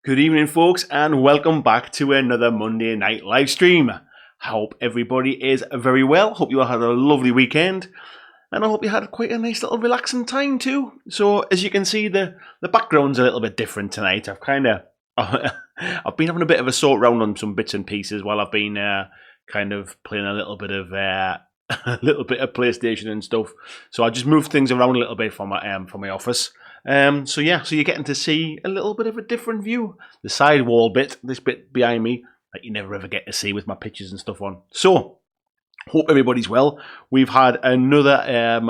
Good evening, folks, and welcome back to another Monday night live stream. I hope everybody is very well. Hope you all had a lovely weekend, and I hope you had quite a nice little relaxing time too. So, as you can see, the background's a little bit different tonight. I've been having a bit of a sort round on some bits and pieces while I've been kind of playing a little bit of PlayStation and stuff. So I just moved things around a little bit for my office. So you're getting to see a little bit of a different view. The side wall bit, this bit behind me, that you never ever get to see with my pictures and stuff on. So, hope everybody's well. We've had another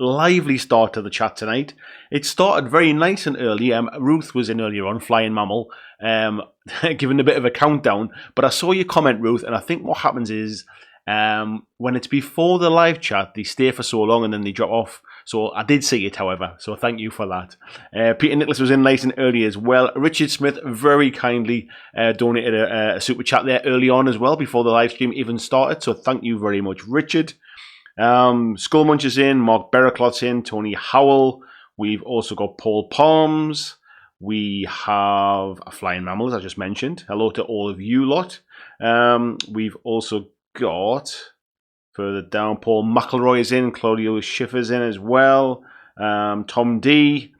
lively start to the chat tonight. It started very nice and early. Ruth was in earlier on, Flying Mammal, giving a bit of a countdown. But I saw your comment, Ruth, and I think what happens is when it's before the live chat, they stay for so long and then they drop off. So I did see it, however, so thank you for that. Peter Nicholas was in nice and early as well. Richard Smith very kindly donated a super chat there early on as well, before the live stream even started, so thank you very much, Richard. Skullmunch is in, Mark Berraclott's in, Tony Howell. We've also got Paul Palms. We have a Flying Mammal, as I just mentioned. Hello to all of you lot. We've also got... Further down, Paul McElroy is in, Claudio Schiffer's in as well, Tom D.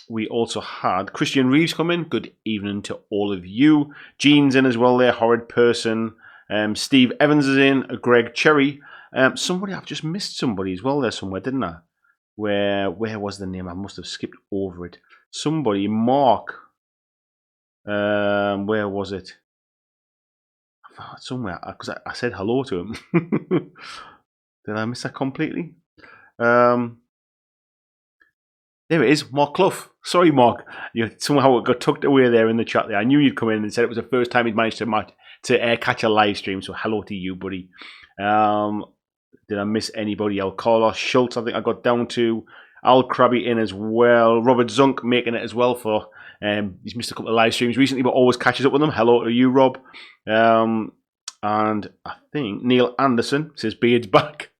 We also had Christian Reeves come in. Good evening to all of you. Gene's in as well there, Horrid Person. Steve Evans is in, Greg Cherry. Somebody, I've just missed somebody as well there somewhere, didn't I? Where was the name? I must have skipped over it. Somebody, Mark. Where was it? Somewhere, because I said hello to him. Did I miss that completely? There it is, Mark Clough. Sorry, Mark. You somehow got tucked away there in the chat there. I knew you'd come in and said it was the first time he'd managed to catch a live stream, so hello to you, buddy. Did I miss anybody else? Carlos Schultz, I think I got down to. Al Krabby in as well. Robert Zunk making it as well for... he's missed a couple of live streams recently, but always catches up with them. Hello to you, Rob. And I think Neil Anderson says Beard's back.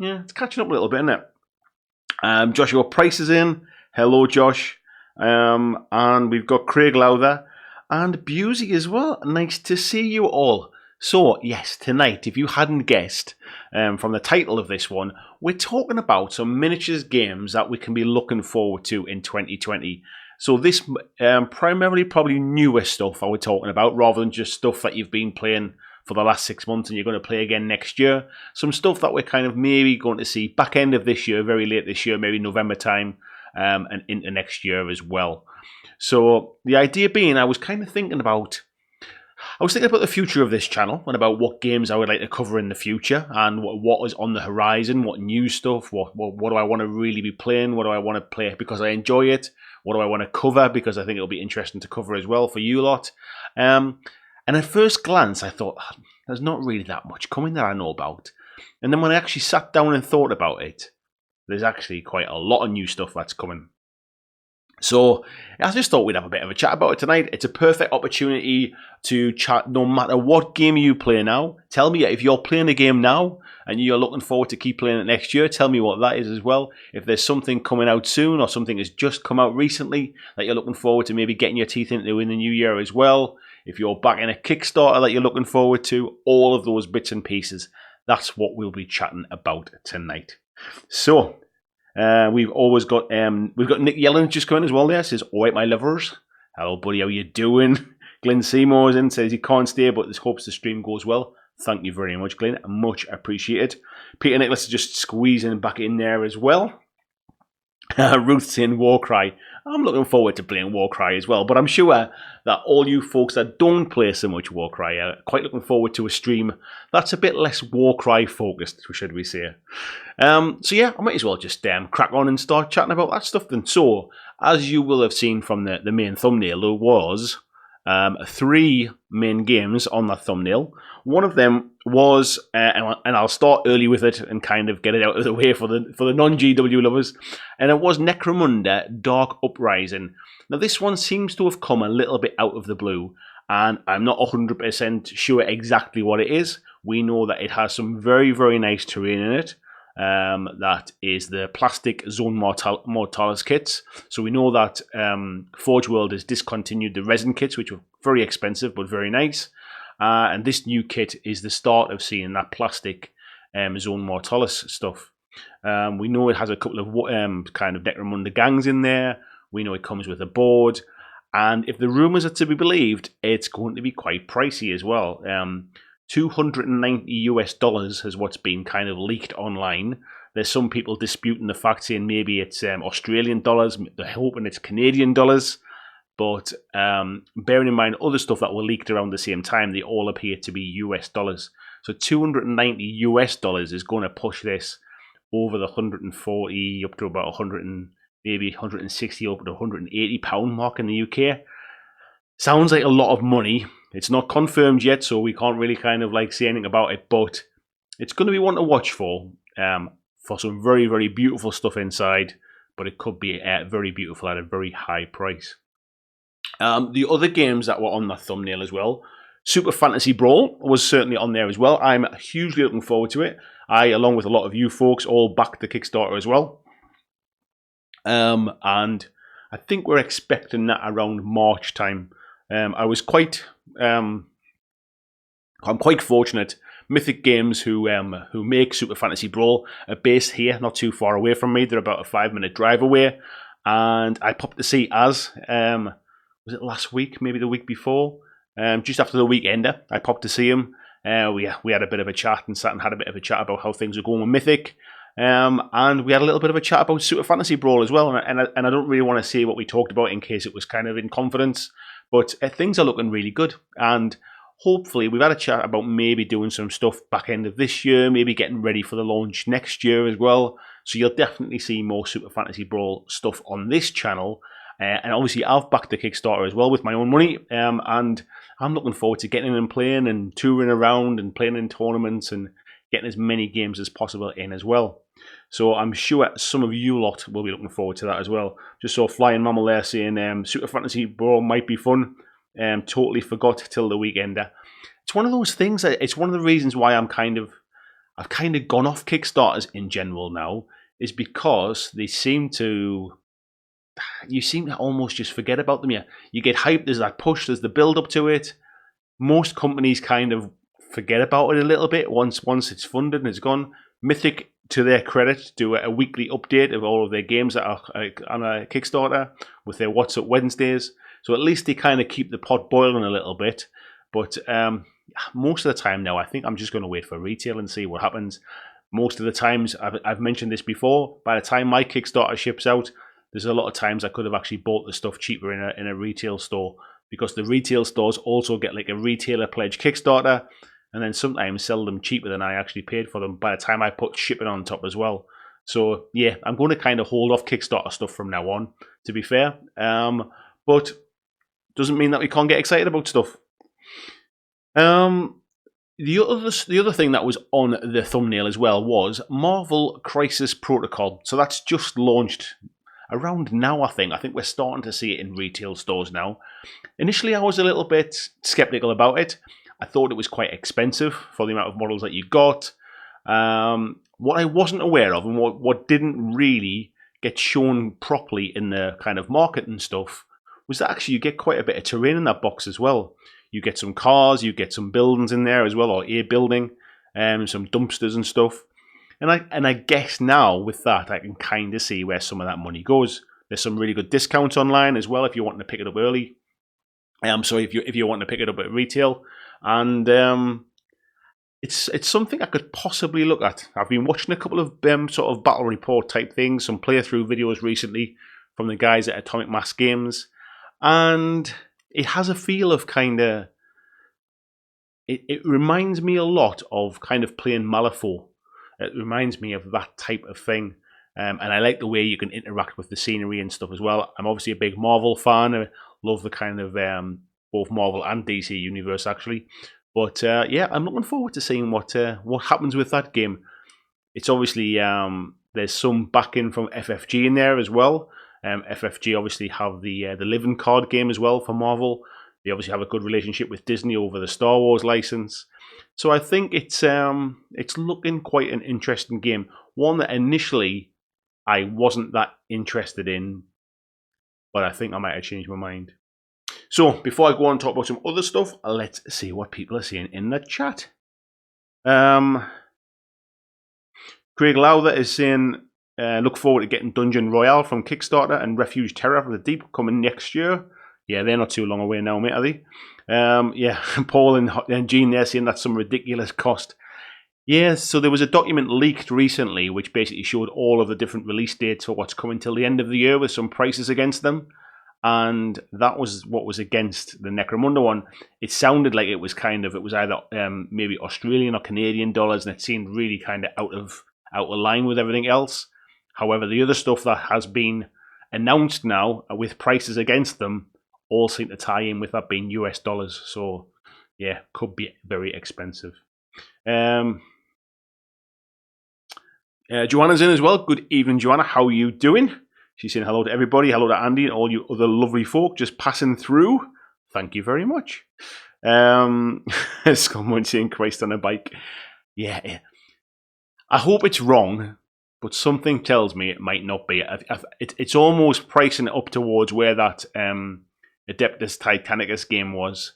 Yeah, it's catching up a little bit, isn't it? Joshua Price is in. Hello, Josh. And we've got Craig Lowther and Busey as well. Nice to see you all. So, yes, tonight, if you hadn't guessed from the title of this one, we're talking about some miniatures games that we can be looking forward to in 2020. So this primarily probably newer stuff we're talking about, rather than just stuff that you've been playing for the last 6 months and you're going to play again next year. Some stuff that we're kind of maybe going to see back end of this year, very late this year, maybe November time, and into next year as well. So the idea being, I was thinking about the future of this channel and about what games I would like to cover in the future and what is on the horizon, what new stuff, what do I want to really be playing, what do I want to play because I enjoy it, what do I want to cover because I think it'll be interesting to cover as well for you lot. And at first glance, I thought, there's not really that much coming that I know about. And then when I actually sat down and thought about it, there's actually quite a lot of new stuff that's coming. So I just thought we'd have a bit of a chat about it tonight. It's a perfect opportunity to chat no matter what game you play now. Tell me if you're playing a game now and you're looking forward to keep playing it next year. Tell me what that is as well. If there's something coming out soon or something has just come out recently that you're looking forward to maybe getting your teeth into in the new year as well. If you're back in a Kickstarter that you're looking forward to, all of those bits and pieces. That's what we'll be chatting about tonight. So... we've got Nick Yellen just coming as well there. Says, alright my lovers. Hello buddy, how you doing? Glenn Seymour's in, says he can't stay but hopes the stream goes well. Thank you very much, Glenn. Much appreciated. Peter Nicholas is just squeezing back in there as well. Ruth's in Warcry. I'm looking forward to playing Warcry as well, but I'm sure that all you folks that don't play so much Warcry are quite looking forward to a stream that's a bit less Warcry focused, should we say. So yeah, I might as well just crack on and start chatting about that stuff then. So, as you will have seen from the main thumbnail, there was 3 main games on that thumbnail. One of them was, and I'll start early with it and kind of get it out of the way for the non-GW lovers, and it was Necromunda Dark Uprising. Now this one seems to have come a little bit out of the blue, and I'm not 100% sure exactly what it is. We know that it has some very, very nice terrain in it. That is the plastic Zone Mortalis kits. So we know that Forge World has discontinued the resin kits, which were very expensive but very nice. And this new kit is the start of seeing that plastic Zone Mortalis stuff. We know it has a couple of kind of Necromunda gangs in there. We know it comes with a board. And if the rumours are to be believed, it's going to be quite pricey as well. $290 is what's been kind of leaked online. There's some people disputing the fact, saying maybe it's Australian dollars. They're hoping it's Canadian dollars. But bearing in mind other stuff that were leaked around the same time, they all appear to be US dollars. So $290 is going to push this over the 140 up to about 100 and maybe 160 up to 180 pound mark in the UK. Sounds like a lot of money. It's not confirmed yet, so we can't really kind of like say anything about it, but it's going to be one to watch for some very, very beautiful stuff inside, but it could be very beautiful at a very high price. The other games that were on the thumbnail as well, Super Fantasy Brawl was certainly on there as well. I'm hugely looking forward to it. I, along with a lot of you folks, all backed the Kickstarter as well. And I think we're expecting that around March time. I'm quite fortunate. Mythic Games, who make Super Fantasy Brawl, are based here, not too far away from me. They're about a 5-minute drive away. And I popped to see Az, was it last week, maybe the week before? Just after the weekender, I popped to see him. We had a bit of a chat and sat and had a bit of a chat about how things are going with Mythic. And we had a little bit of a chat about Super Fantasy Brawl as well. And I don't really want to say what we talked about in case it was kind of in confidence. But things are looking really good. And hopefully we've had a chat about maybe doing some stuff back end of this year, maybe getting ready for the launch next year as well. So you'll definitely see more Super Fantasy Brawl stuff on this channel. And obviously I've backed the Kickstarter as well with my own money. And I'm looking forward to getting in and playing and touring around and playing in tournaments and getting as many games as possible in as well. So I'm sure some of you lot will be looking forward to that as well. Just saw Flying Mammal there saying Super Fantasy Brawl might be fun. Totally forgot till the weekender. It's one of those things. It's one of the reasons why I've kind of gone off Kickstarters in general now, is because you seem to almost just forget about them. You get hyped. There's that push. There's the build up to it. Most companies kind of forget about it a little bit once it's funded and it's gone. Mythic, to their credit, do a weekly update of all of their games that are on a Kickstarter with their What's Up Wednesdays. So at least they kind of keep the pot boiling a little bit. But most of the time now, I think I'm just going to wait for retail and see what happens. Most of the times, I've mentioned this before, by the time my Kickstarter ships out, there's a lot of times I could have actually bought the stuff cheaper in a retail store, because the retail stores also get like a retailer pledge Kickstarter, and then sometimes sell them cheaper than I actually paid for them by the time I put shipping on top as well. So yeah, I'm going to kind of hold off Kickstarter stuff from now on, to be fair. But doesn't mean that we can't get excited about stuff. The other thing that was on the thumbnail as well was Marvel Crisis Protocol. So that's just launched around now, I think. I think we're starting to see it in retail stores now. Initially, I was a little bit skeptical about it. I thought it was quite expensive for the amount of models that you got. What I wasn't aware of, and what didn't really get shown properly in the kind of marketing stuff, was that actually you get quite a bit of terrain in that box as well. You get some cars, you get some buildings in there as well, or a building, some dumpsters and stuff. And I guess now with that, I can kind of see where some of that money goes. There's some really good discounts online as well if you're wanting to pick it up early. So if you're wanting to pick it up at retail. And it's something I could possibly look at. I've been watching a couple of sort of battle report type things, some playthrough videos recently from the guys at Atomic Mass Games, and it has a feel of kind of. It reminds me a lot of kind of playing Malifaux. It reminds me of that type of thing, and I like the way you can interact with the scenery and stuff as well. I'm obviously a big Marvel fan. I love the kind of both Marvel and DC universe actually. But yeah, I'm looking forward to seeing what happens with that game. It's obviously there's some backing from FFG in there as well. FFG obviously have the living card game as well for Marvel. They obviously have a good relationship with Disney over the Star Wars license. So I think it's looking quite an interesting game. One that initially I wasn't that interested in, but I think I might have changed my mind. So before I go on and talk about some other stuff, let's see what people are saying in the chat. Craig Lowther is saying, look forward to getting Dungeon Royale from Kickstarter and Refuge Terror from the Deep coming next year. Yeah, they're not too long away now, mate, are they? Yeah, Paul and Gene there saying that's some ridiculous cost. Yeah, so there was a document leaked recently which basically showed all of the different release dates for what's coming till the end of the year with some prices against them. And that was what was against the Necromunda one. It sounded like it was either maybe Australian or Canadian dollars, and it seemed really kind of out of line with everything else. However, the other stuff that has been announced now with prices against them all seem to tie in with that being US dollars. So yeah, could be very expensive. Joanna's in as well. Good evening, Joanna. How are you doing? She's saying hello to everybody. Hello to Andy and all you other lovely folk just passing through. Thank you very much. Someone saying Christ on a bike. Yeah. I hope it's wrong, but something tells me it might not be. It's almost pricing it up towards where that Adeptus Titanicus game was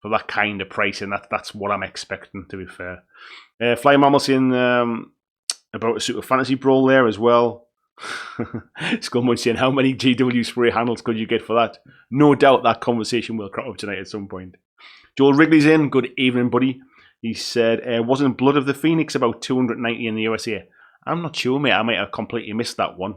for that kind of pricing. That's what I'm expecting, to be fair. Fly Mammal saying about a Super Fantasy Brawl there as well. Skullmunch saying, how many GW spray handles could you get for that? No doubt that conversation will crop up tonight at some point. Joel Wrigley's in. Good evening, buddy. He said, wasn't Blood of the Phoenix about 290 in the USA? I'm not sure, mate. I might have completely missed that one.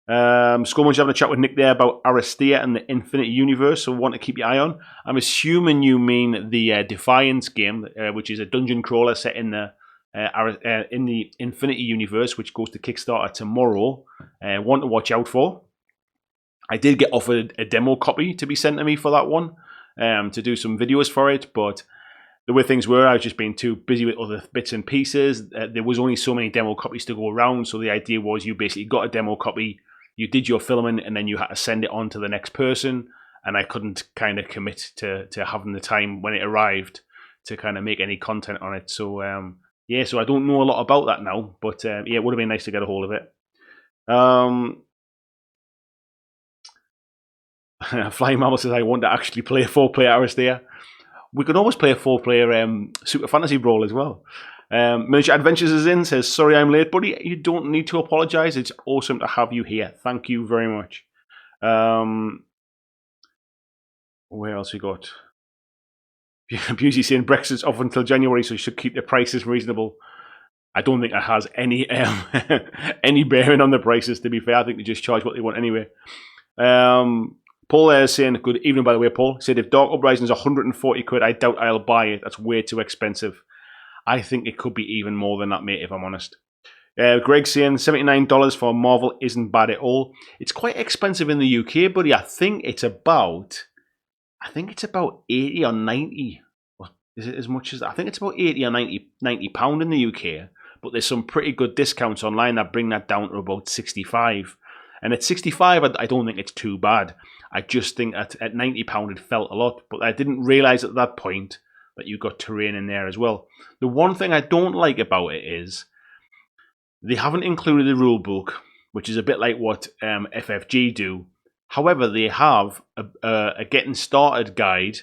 Skullmunch having a chat with Nick there about Aristea and the Infinite Universe, so want to keep your eye on. I'm assuming you mean the Defiance game, which is a dungeon crawler set in the Infinity Universe, which goes to Kickstarter tomorrow. One to watch out for. I did get offered a demo copy to be sent to me for that one, to do some videos for it, but the way things were, I was just being too busy with other bits and pieces. There was only so many demo copies to go around, so the idea was you basically got a demo copy, you did your filming, and then you had to send it on to the next person, and I couldn't kind of commit to having the time when it arrived to kind of make any content on it. So yeah, so I don't know a lot about that now, but yeah, it would have been nice to get a hold of it. Flying Mammal says, I want to actually play a 4-player Aristea. We could always play a 4-player Super Fantasy Brawl as well. Miniature Adventures is in, says, sorry I'm late, buddy. You don't need to apologise. It's awesome to have you here. Thank you very much. Where else we got? Busey saying Brexit's off until January, so you should keep the prices reasonable. I don't think it has any any bearing on the prices, to be fair. I think they just charge what they want anyway. Paul there is saying, good evening, by the way, Paul. He said, if Dark Uprising is 140 quid, I doubt I'll buy it. That's way too expensive. I think it could be even more than that, mate, if I'm honest. Greg saying, $79 for Marvell isn't bad at all. It's quite expensive in the UK, buddy. I think it's about 80 or 90. Is it as much as, I think it's about 80 or 90 pound in the UK, but there's some pretty good discounts online that bring that down to about 65. And at 65, I don't think it's too bad. I just think at £90 it felt a lot, but I didn't realise at that point that you got terrain in there as well. The one thing I don't like about it is they haven't included the rule book, which is a bit like what FFG do. However, they have a getting started guide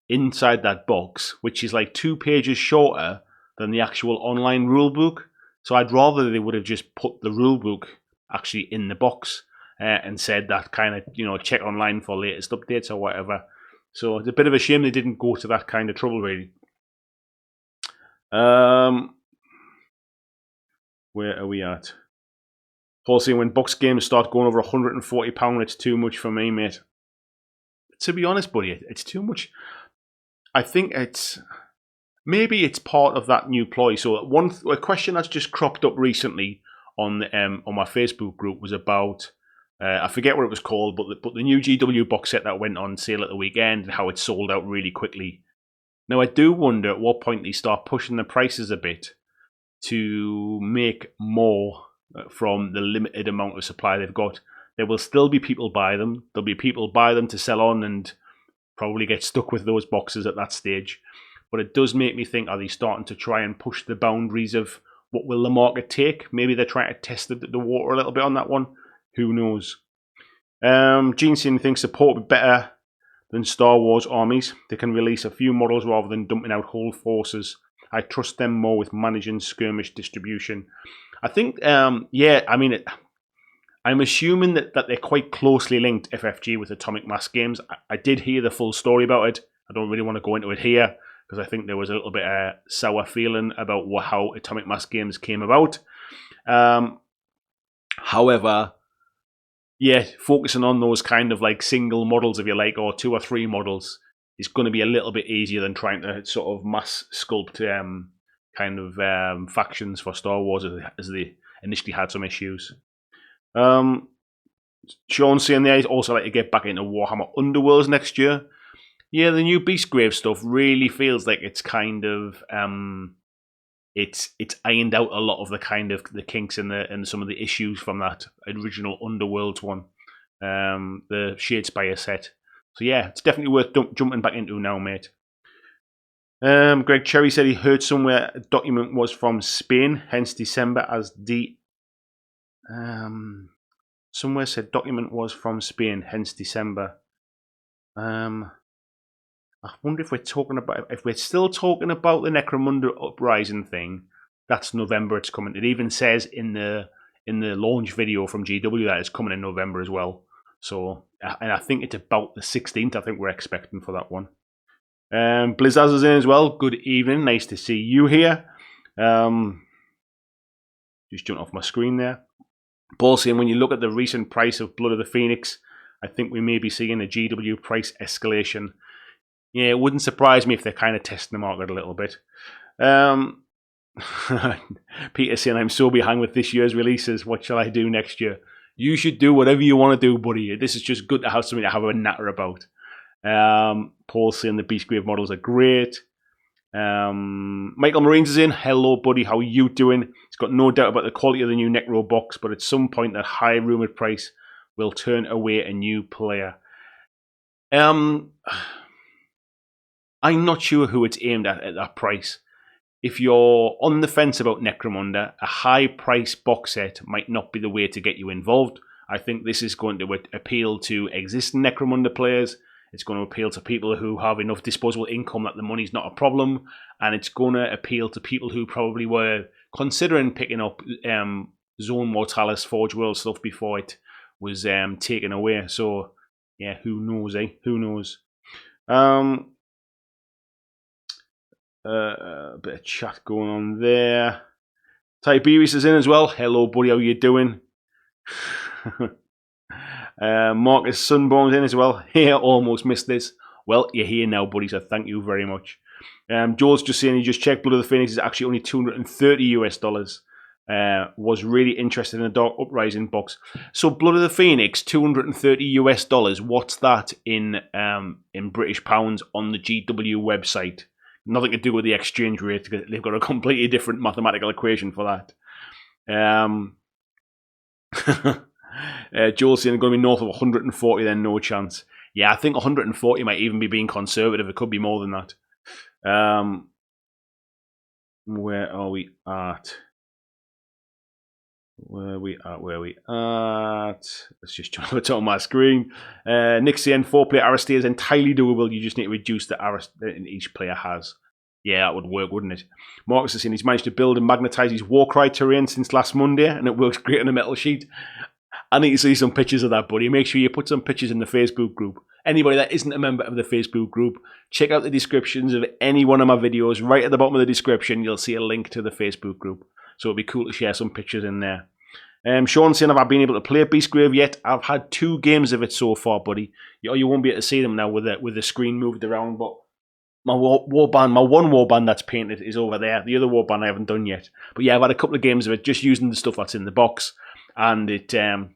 inside that box, which is like 2 pages shorter than the actual online rule book. So I'd rather they would have just put the rule book actually in the box and said that kind of, check online for latest updates or whatever. So it's a bit of a shame they didn't go to that kind of trouble, really. Where are we at? Paul saying, when box games start going over £140, it's too much for me, mate. To be honest, buddy, it's too much. I think maybe it's part of that new ploy. So a question that's just cropped up recently on my Facebook group was about, I forget what it was called, but the new GW box set that went on sale at the weekend and how it sold out really quickly. Now, I do wonder at what point they start pushing the prices a bit to make more from the limited amount of supply they've got. There will still be people buy them. There'll be people buy them to sell on and probably get stuck with those boxes at that stage. But it does make me think, are they starting to try and push the boundaries of what will the market take? Maybe they're trying to test the water a little bit on that one. Who knows? Gene Sin thinks support would be better than Star Wars armies. They can release a few models rather than dumping out whole forces. I trust them more with managing skirmish distribution. I think, yeah, I mean, I'm assuming that they're quite closely linked, FFG, with Atomic Mass Games. I did hear the full story about it. I don't really want to go into it here, because I think there was a little bit of sour feeling about how Atomic Mass Games came about. However, yeah, focusing on those kind of like single models, if you like, or 2 or 3 models, is going to be a little bit easier than trying to sort of mass sculpt kind of factions for Star Wars, as they initially had some issues. Sean saying there, he'd also like to get back into Warhammer Underworlds next year. Yeah, the new Beastgrave stuff really feels like it's kind of it's ironed out a lot of the kind of the kinks and some of the issues from that original Underworlds one, the Shadespire set. So yeah, it's definitely worth jumping back into now, mate. Greg Cherry said he heard somewhere a document was from Spain, hence December as somewhere said document was from Spain, hence December. I wonder if we're still talking about the Necromunda Uprising thing. That's November. It's coming. It even says in the launch video from GW that it's coming in November as well. So, and I think it's about the 16th. I think we're expecting for that one. Blizzaz is in as well. Good evening. Nice to see you here. Just jumped off my screen there. Paul saying, when you look at the recent price of Blood of the Phoenix, I think we may be seeing a GW price escalation. Yeah, it wouldn't surprise me if they're kind of testing the market a little bit. Peter saying, I'm so behind with this year's releases. What shall I do next year? You should do whatever you want to do, buddy. This is just good to have something to have a natter about. Paul saying the Beastgrave models are great. Michael Marines is in. Hello, buddy. How are you doing? He's got no doubt about the quality of the new Necro box, but at some point that high rumoured price will turn away a new player. I'm not sure who it's aimed at that price. If you're on the fence about Necromunda, a high price box set might not be the way to get you involved. I think this is going to appeal to existing Necromunda players. It's going to appeal to people who have enough disposable income that the money's not a problem. And it's going to appeal to people who probably were considering picking up Zone Mortalis Forge World stuff before it was taken away. So, yeah, who knows, eh? Who knows? A bit of chat going on there. Tiberius is in as well. Hello, buddy. How you doing? Marcus Sunborn's in as well. Here, almost missed this. Well, you're here now, buddy, so thank you very much. Joel's just saying he just checked Blood of the Phoenix is actually only $230 US. Was really interested in the Dark Uprising box. So Blood of the Phoenix, $230 US. What's that in British pounds on the GW website? Nothing to do with the exchange rate, because they've got a completely different mathematical equation for that. Joel's saying going to be north of 140, then no chance. Yeah, I think 140 might even be being conservative. It could be more than that. Where are we at? Where we at? Let's just jump to the top of my screen. Nick saying 4-player Aristeia is entirely doable. You just need to reduce the Aristeia each player has. Yeah, that would work, wouldn't it? Marcus is saying he's managed to build and magnetize his Warcry terrain since last Monday, and it works great on a metal sheet. I need to see some pictures of that, buddy. Make sure you put some pictures in the Facebook group. Anybody that isn't a member of the Facebook group, check out the descriptions of any one of my videos. Right at the bottom of the description, you'll see a link to the Facebook group. So it'd be cool to share some pictures in there. Sean saying, have I been able to play Beastgrave yet? I've had 2 games of it so far, buddy. You won't be able to see them now with the screen moved around, but my warband, my one warband that's painted is over there. The other warband I haven't done yet. But yeah, I've had a couple of games of it just using the stuff that's in the box. And the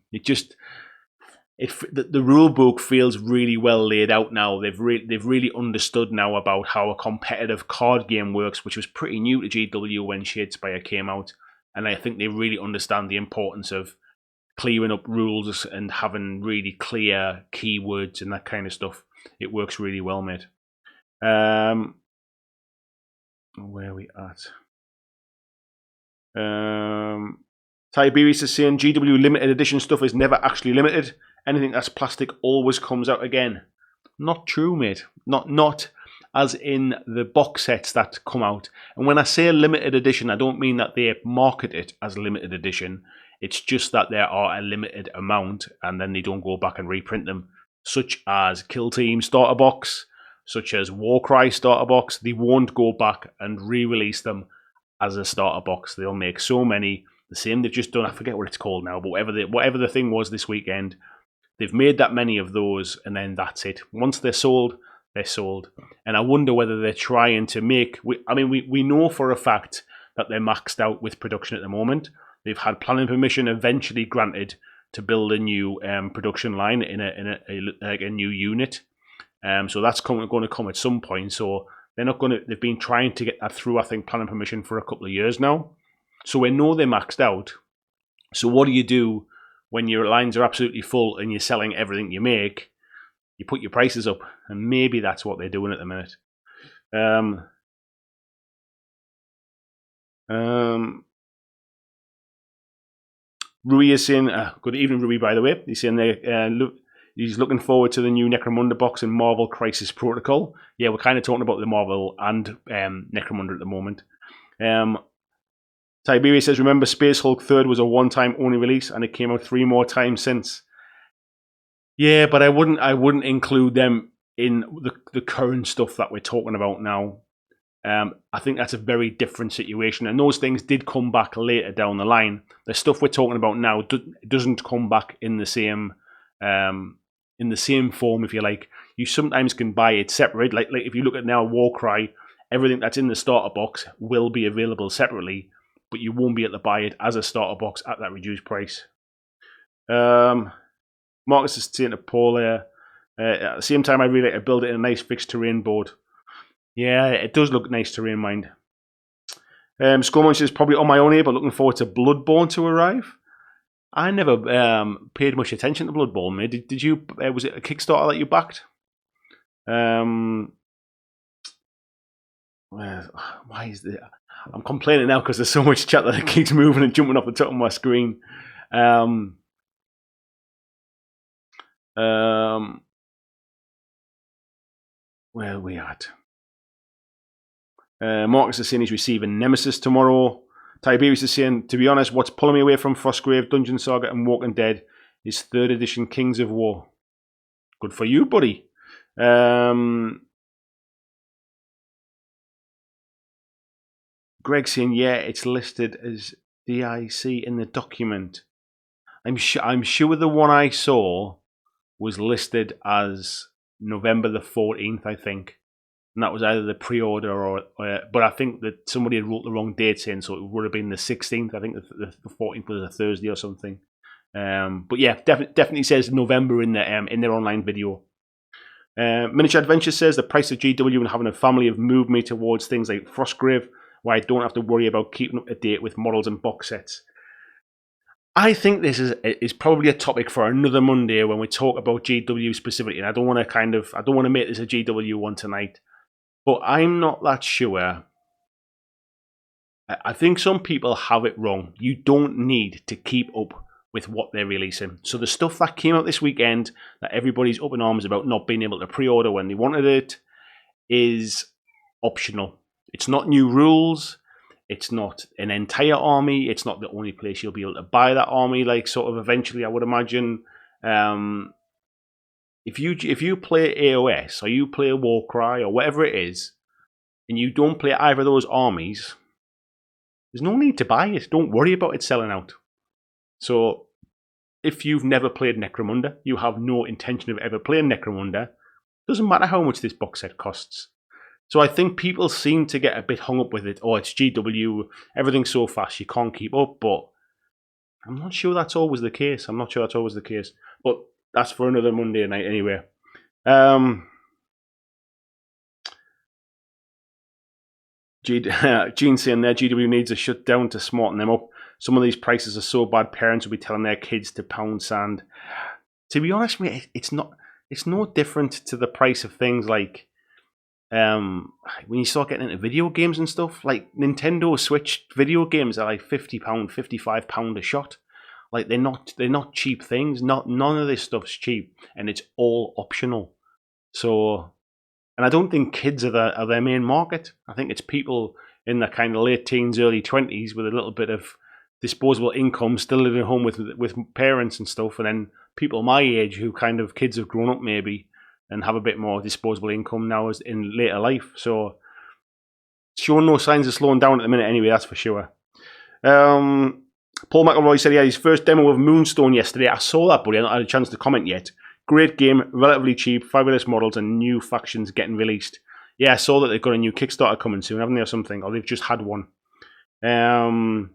rule book feels really well laid out now. They've really understood now about how a competitive card game works, which was pretty new to GW when Shadespire came out. And I think they really understand the importance of clearing up rules and having really clear keywords and that kind of stuff. it works really well, mate. Where are we at? Tiberius is saying GW limited edition stuff is never actually limited. Anything that's plastic always comes out again. Not true, mate. Not as in the box sets that come out. And when I say limited edition, I don't mean that they market it as limited edition. It's just that there are a limited amount and then they don't go back and reprint them. Such as Kill Team starter box, such as Warcry starter box. They won't go back and re-release them as a starter box. They'll make so many. The same they've just done, I forget what it's called now, but whatever the thing was this weekend, they've made that many of those and then that's it. Once they're sold, they're sold. And I wonder whether they're trying to make... We know for a fact that they're maxed out with production at the moment. They've had planning permission eventually granted to build a new production line in a new unit. So that's going to come at some point. So they've been trying to get that through, I think, planning permission for a couple of years now. So we know they're maxed out. So what do you do when your lines are absolutely full and you're selling everything you make? You put your prices up, and maybe that's what they're doing at the minute. Rui is saying, good evening, Rui, by the way. He's saying he's looking forward to the new Necromunda box and Marvel Crisis Protocol. Yeah, we're kind of talking about the Marvel and Necromunda at the moment. Tiberius says, remember Space Hulk 3rd was a one-time only release and it came out 3 more times since. Yeah, but I wouldn't include them in the current stuff that we're talking about now. I think that's a very different situation, and those things did come back later down the line. The stuff we're talking about now doesn't come back in the same form, if you like. You sometimes can buy it separate. Like if you look at now Warcry, everything that's in the starter box will be available separately, but you won't be able to buy it as a starter box at that reduced price. Marcus is saying to Paul there, at the same time I really like to build it in a nice fixed terrain board. Yeah, it does look nice terrain, mind. Scoremon says, probably on my own here, but looking forward to Blood-Borne to arrive. I never paid much attention to Blood-Borne, mate. Did you? Was it a Kickstarter that you backed? Why is there? I'm complaining now because there's so much chat that it keeps moving and jumping off the top of my screen. Where are we at? Marcus is saying he's receiving Nemesis tomorrow. Tiberius is saying, to be honest, what's pulling me away from Frostgrave, Dungeon Saga and Walking Dead is 3rd edition Kings of War. Good for you, buddy. Greg saying, yeah, it's listed as DIC in the document. I'm sure the one I saw was listed as November the 14th, I think. And that was either the pre-order or... but I think that somebody had wrote the wrong dates in, so it would have been the 16th. I think the 14th was a Thursday or something. But yeah, definitely says November in their online video. Miniature Adventure says, the price of GW and having a family have moved me towards things like Frostgrave, where I don't have to worry about keeping up to date with models and box sets. I think this is probably a topic for another Monday when we talk about GW specifically, and I don't want to make this a GW one tonight, but I'm not that sure. I think some people have it wrong. You don't need to keep up with what they're releasing. So the stuff that came out this weekend that everybody's up in arms about not being able to pre-order when they wanted it is optional. It's not new rules. It's not an entire army. It's not the only place you'll be able to buy that army. Like sort of eventually, I would imagine, if you play AOS or you play Warcry or whatever it is, and you don't play either of those armies, there's no need to buy it. Don't worry about it selling out. So, if you've never played Necromunda, you have no intention of ever playing Necromunda, doesn't matter how much this box set costs. So I think people seem to get a bit hung up with it. Oh, it's GW, everything's so fast, you can't keep up. But I'm not sure that's always the case. But that's for another Monday night anyway. Gene saying there, GW needs a shutdown to smarten them up. Some of these prices are so bad, parents will be telling their kids to pound sand. To be honest, mate, it's not. it's no different to the price of things like when you start getting into video games and stuff. Like Nintendo Switch video games are like £50, £55 a shot. Like they're not cheap things. None of this stuff's cheap, and it's all optional. So, and I don't think kids are their main market. I think it's people in the kind of late teens, early 20s with a little bit of disposable income, still living at home with parents and stuff, and then people my age who kind of kids have grown up maybe and have a bit more disposable income now as in later life. So, showing no signs of slowing down at the minute anyway, that's for sure. Paul McElroy said he had his first demo of Moonstone yesterday. I saw that, buddy. I not had a chance to comment yet. Great game, relatively cheap, fabulous models, and new factions getting released. Yeah, I saw that they've got a new Kickstarter coming soon, haven't they, or something? Or they've just had one. Tony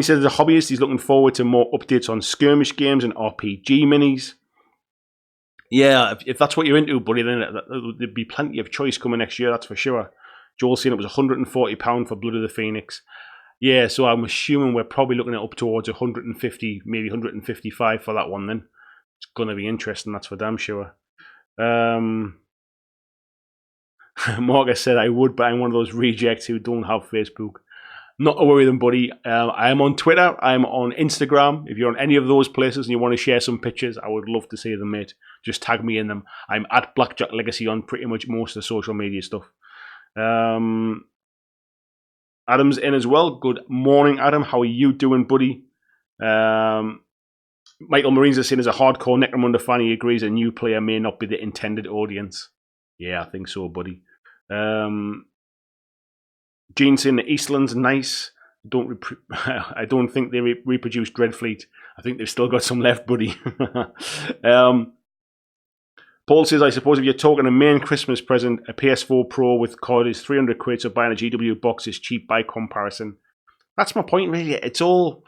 says as a hobbyist, he's looking forward to more updates on skirmish games and RPG minis. Yeah, if that's what you're into, buddy, then there'd be plenty of choice coming next year, that's for sure. Joel's saying it was £140 for Blood of the Phoenix. Yeah, so I'm assuming we're probably looking at up towards 150, maybe 155 for that one then. It's going to be interesting, that's for damn sure. Marcus said I would, but I'm one of those rejects who don't have Facebook. Not to worry them, buddy. I am on Twitter. I'm on Instagram. If you're on any of those places and you want to share some pictures, I would love to see them, mate. Just tag me in them. I'm at BlackJack Legacy on pretty much most of the social media stuff. Adam's in as well. Good morning, Adam. How are you doing, buddy? Michael Marines is saying as a hardcore Necromunda fan, he agrees a new player may not be the intended audience. Yeah, I think so, buddy. Gene saying the Eastland's nice. I don't think they reproduced Dreadfleet. I think they've still got some left, buddy. Paul says, I suppose if you're talking a main Christmas present, a PS4 Pro with COD is 300 quid, so buying a GW box is cheap by comparison. That's my point, really. It's all...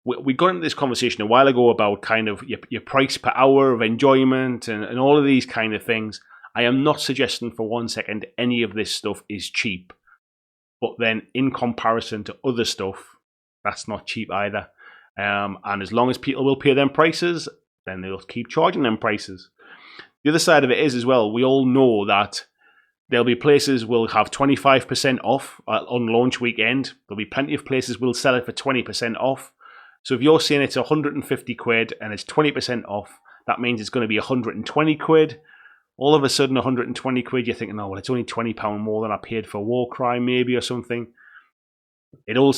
We got into this conversation a while ago about kind of your price per hour of enjoyment and all of these kind of things. I am not suggesting for 1 second any of this stuff is cheap. But then in comparison to other stuff, that's not cheap either. And as long as people will pay them prices, then they'll keep charging them prices. The other side of it is as well, we all know that there'll be places will have 25% off on launch weekend. There'll be plenty of places will sell it for 20% off. So if you're saying it's 150 quid and it's 20% off, that means it's going to be 120 quid. All of a sudden, 120 quid, you're thinking, oh, well, it's only £20 more than I paid for Warcry, maybe, or something. They know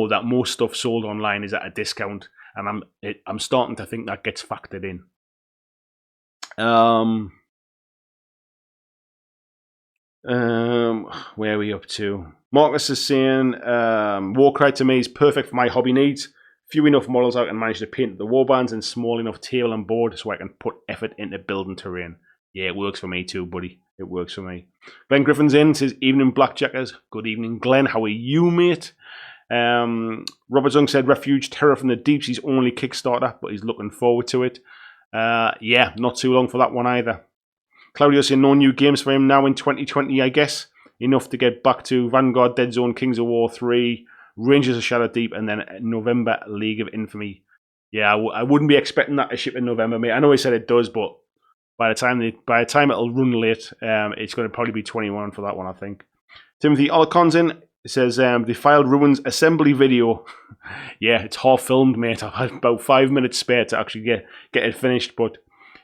that most stuff sold online is at a discount, and I'm starting to think that gets factored in. Where are we up to? Marcus is saying, Warcry to me is perfect for my hobby needs. Few enough models I can manage to paint the warbands and small enough table and board so I can put effort into building terrain. Yeah, it works for me too, buddy. It works for me. Glenn Griffin's in, says, evening Blackjackers. Good evening, Glenn. How are you, mate? Robert Zung said, Refuge Terror from the Deep's his only Kickstarter, but he's looking forward to it. Yeah, not too long for that one either. Claudio saying no new games for him now in 2020, I guess. Enough to get back to Vanguard, Dead Zone, Kings of War 3, Rangers of Shadow Deep, and then November, League of Infamy. Yeah, I wouldn't be expecting that to ship in November, mate. I know he said it does, but by the time it'll run late, it's going to probably be 21 for that one, I think. Timothy Olacon's in. It says, the Filed Ruins assembly video. Yeah, it's half filmed, mate. I've had about 5 minutes spare to actually get it finished, but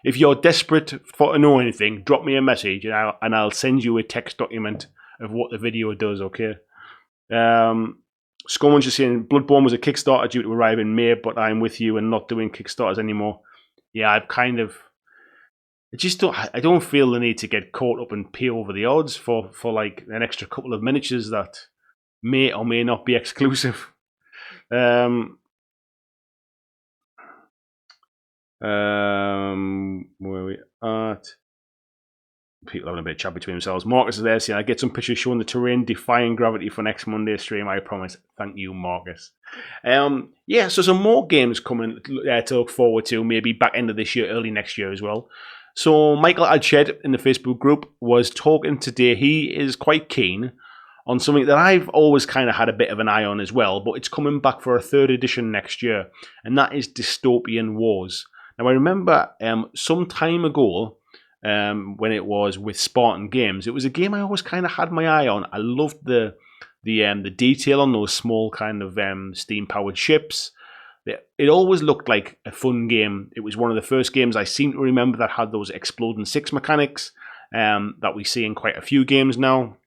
if you're desperate to know anything, drop me a message and I'll send you a text document of what the video does, okay? Scoman's just saying, Blood-Borne was a Kickstarter due to arrive in May, but I'm with you and not doing Kickstarters anymore. Yeah, I don't feel the need to get caught up and pay over the odds for like an extra couple of miniatures that may or may not be exclusive. Where are we at? People having a bit of chat between themselves. Marcus is there saying, I get some pictures showing the terrain defying gravity for next Monday stream, I promise. Thank you, Marcus. Yeah, so some more games coming to look forward to, maybe back end of this year, early next year as well. So Michael Adshed in the Facebook group was talking today. He is quite keen on something that I've always kind of had a bit of an eye on as well, but it's coming back for a 3rd edition next year, and that is Dystopian Wars. Now I remember some time ago when it was with Spartan Games, it was a game I always kind of had my eye on. I loved the detail on those small kind of steam powered ships. It always looked like a fun game. It was one of the first games I seem to remember that had those exploding six mechanics that we see in quite a few games now.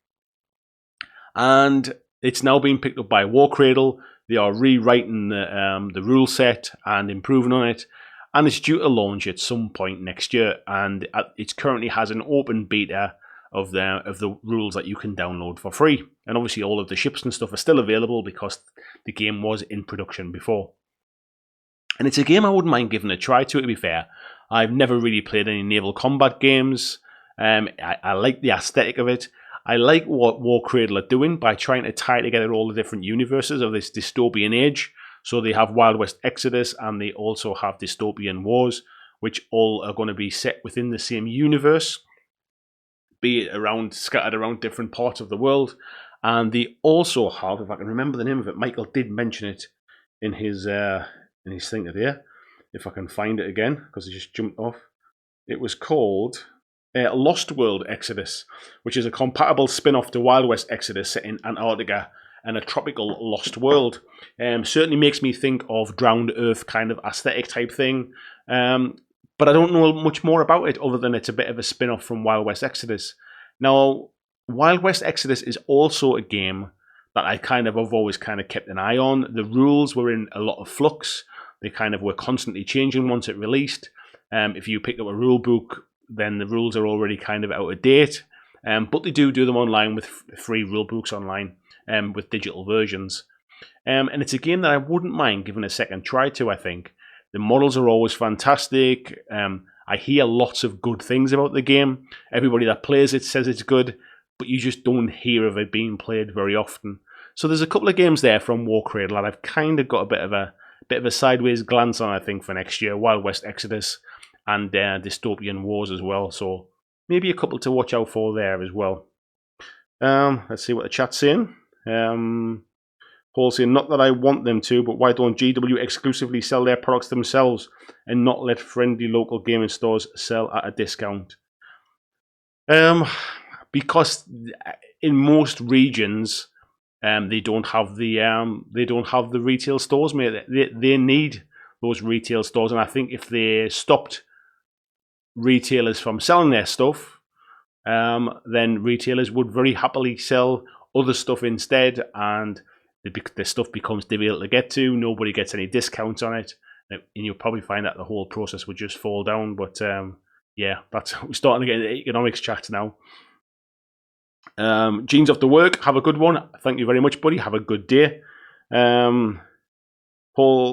And it's now being picked up by Warcradle. They are rewriting the rule set and improving on it. And it's due to launch at some point next year. And it currently has an open beta of the rules that you can download for free. And obviously all of the ships and stuff are still available because the game was in production before. And it's a game I wouldn't mind giving a try to be fair. I've never really played any naval combat games. I like the aesthetic of it. I like what Warcradle are doing by trying to tie together all the different universes of this dystopian age. So they have Wild West Exodus and they also have Dystopian Wars, which all are going to be set within the same universe, be it scattered around different parts of the world. And they also have, if I can remember the name of it, Michael did mention it in his thing there. If I can find it again, because it just jumped off. It was called Lost World Exodus, which is a compatible spin-off to Wild West Exodus set in Antarctica and a tropical lost world. Certainly makes me think of Drowned Earth kind of aesthetic type thing. But I don't know much more about it other than it's a bit of a spin-off from Wild West Exodus. Now, Wild West Exodus is also a game that I have always kept an eye on. The rules were in a lot of flux. They were constantly changing once it released. If you picked up a rule book, then the rules are already out of date. But they do them online with free rule books online with digital versions. And it's a game that I wouldn't mind giving a second try to, I think. The models are always fantastic. I hear lots of good things about the game. Everybody that plays it says it's good, but you just don't hear of it being played very often. So there's a couple of games there from Warcradle that I've got a bit of a sideways glance on, I think, for next year. Wild West Exodus and Dystopian Wars as well. So maybe a couple to watch out for there as well. Let's see what the chat's saying. Paul saying, not that I want them to, but why don't GW exclusively sell their products themselves and not let friendly local gaming stores sell at a discount? Because in most regions, they don't have the retail stores, mate. They need those retail stores, and I think if they stopped retailers from selling their stuff, then retailers would very happily sell other stuff instead, and the stuff becomes difficult to get to. Nobody gets any discounts on it, and you'll probably find that the whole process would just fall down. But yeah, we're starting to get into economics chat now. Jeans off to work. Have a good one. Thank you very much, buddy. Have a good day. Paul,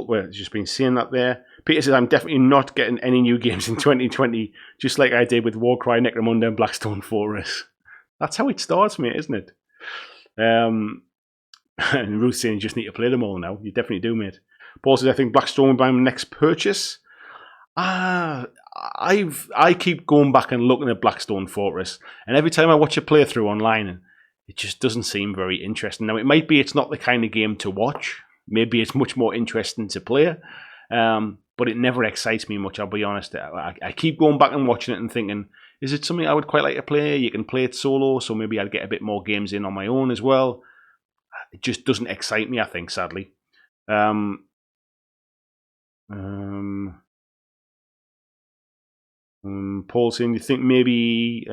well, just been seeing that there. Peter says, I'm definitely not getting any new games in 2020, just like I did with Warcry, Necromunda, and Blackstone Fortress. That's how it starts, mate, isn't it? And Ruth saying you just need to play them all now. You definitely do, mate. Paul says, I think Blackstone will be my next purchase. I keep going back and looking at Blackstone Fortress, and every time I watch a playthrough online, it just doesn't seem very interesting. Now, it might be it's not the kind of game to watch. Maybe it's much more interesting to play, but it never excites me much, I'll be honest. I keep going back and watching it and thinking, is it something I would quite like to play? You can play it solo, so maybe I'd get a bit more games in on my own as well. It just doesn't excite me, I think, sadly. Paul saying, you think maybe...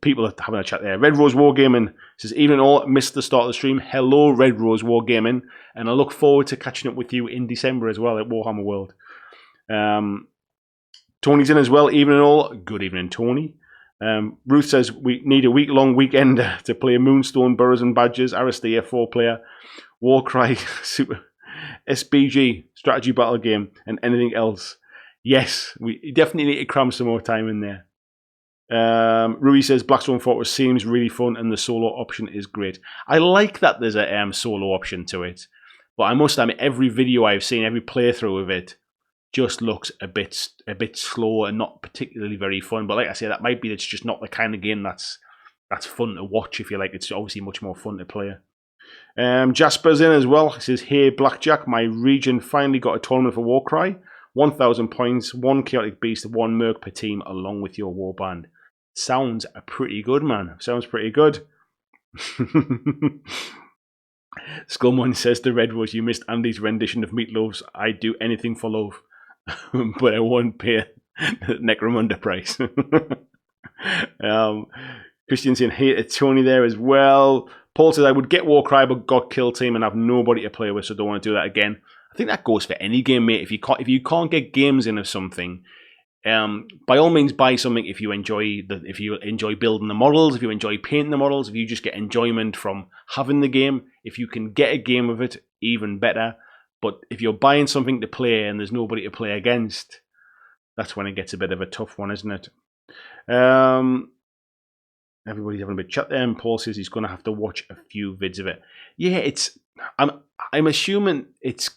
people are having a chat there. Red Rose Wargaming says, even all missed the start of the stream. Hello, Red Rose Wargaming, and I look forward to catching up with you in December as well at Warhammer World. Tony's in as well. Evening all. Good evening, Tony. Ruth says, we need a week-long weekend to play Moonstone, Burrows and Badgers, Aristea 4-player, Warcry, Super SBG, strategy battle game, and anything else. Yes, we definitely need to cram some more time in there. Rui says, Blackstone Fortress seems really fun and the solo option is great. I like that there's a solo option to it, but I must admit, every video I've seen, every playthrough of it, just looks a bit slow and not particularly very fun. But like I say, that might be it's just not the kind of game that's fun to watch, if you like. It's obviously much more fun to play. Jasper's in as well. He says, hey, BlackJack, my region finally got a tournament for Warcry. 1,000 points, 1 Chaotic Beast, 1 Merc per team, along with your warband. Sounds pretty good, man. Sounds pretty good. Skullmon says to Red Rose, you missed Andy's rendition of Meatloaf's I'd do anything for love, but I won't pay Necromunda price. Christian saying hate at Tony there as well. Paul says I would get Warcry but got Kill Team and have nobody to play with, so don't want to do that again. I think that goes for any game, mate. If you can't get games in of something, by all means buy something if you enjoy building the models, if you enjoy painting the models, if you just get enjoyment from having the game. If you can get a game of it, even better. But if you're buying something to play and there's nobody to play against, that's when it gets a bit of a tough one, isn't it? Everybody's having a bit of chat there, and Paul says he's going to have to watch a few vids of it. Yeah, I'm assuming it's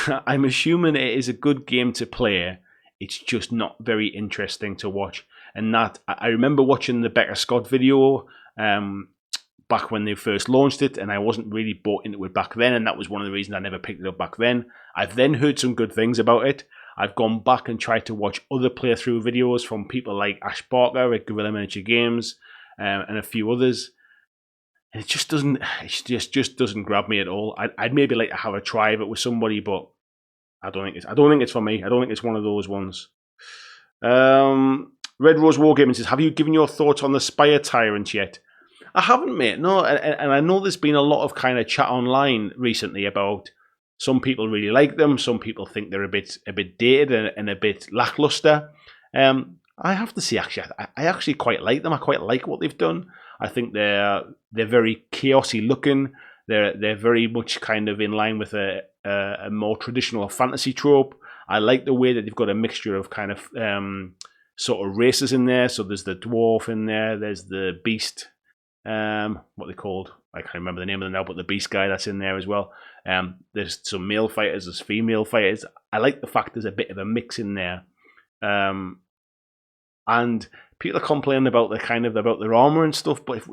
I'm assuming it is a good game to play. It's just not very interesting to watch. And that I remember watching the Becca Scott video back when they first launched it, and I wasn't really bought into it back then, and that was one of the reasons I never picked it up back then. I've then heard some good things about it. I've gone back and tried to watch other playthrough videos from people like Ash Barker at Guerrilla Miniature Games and a few others. And it just doesn't grab me at all. I'd maybe like to have a try of it with somebody, but I don't think it's for me. I don't think it's one of those ones. Red Rose Wargaming says, have you given your thoughts on the Spire Tyrant yet? I haven't, mate. No, and I know there's been a lot of kind of chat online recently about some people really like them. Some people think they're a bit dated and a bit lackluster. I have to say, actually, I actually quite like them. I quite like what they've done. I think they're very chaosy looking. They're very much kind of in line with a more traditional fantasy trope. I like the way that they've got a mixture of kind of sort of races in there. So there's the dwarf in there. There's the beast. What they called? I can't remember the name of them now, but the beast guy that's in there as well. There's some male fighters. There's female fighters. I like the fact there's a bit of a mix in there. And people are complaining about their armor and stuff, but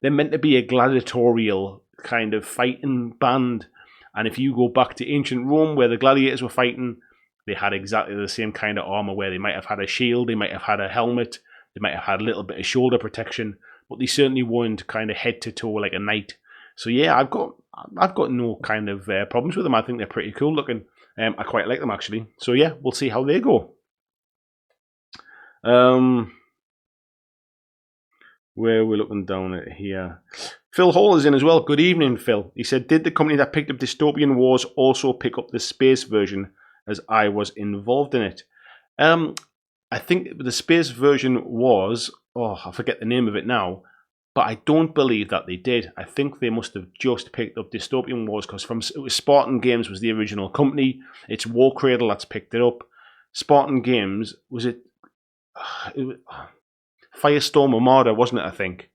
they're meant to be a gladiatorial kind of fighting band. And if you go back to ancient Rome, where the gladiators were fighting, they had exactly the same kind of armor, where they might have had a shield, they might have had a helmet, they might have had a little bit of shoulder protection, but they certainly weren't kind of head to toe like a knight. So yeah, I've got no kind of problems with them. I think they're pretty cool looking. I quite like them actually. So yeah, we'll see how they go. Where we're looking down at here. Phil Hall is in as well. Good evening, Phil. He said, did the company that picked up Dystopian Wars also pick up the space version, as I was involved in it? I think the space version was, I forget the name of it now, but I don't believe that they did. I think they must have just picked up Dystopian Wars, because it was Spartan Games was the original company. It's War Cradle that's picked it up. Spartan Games, was it was Firestorm Armada, wasn't it? I think.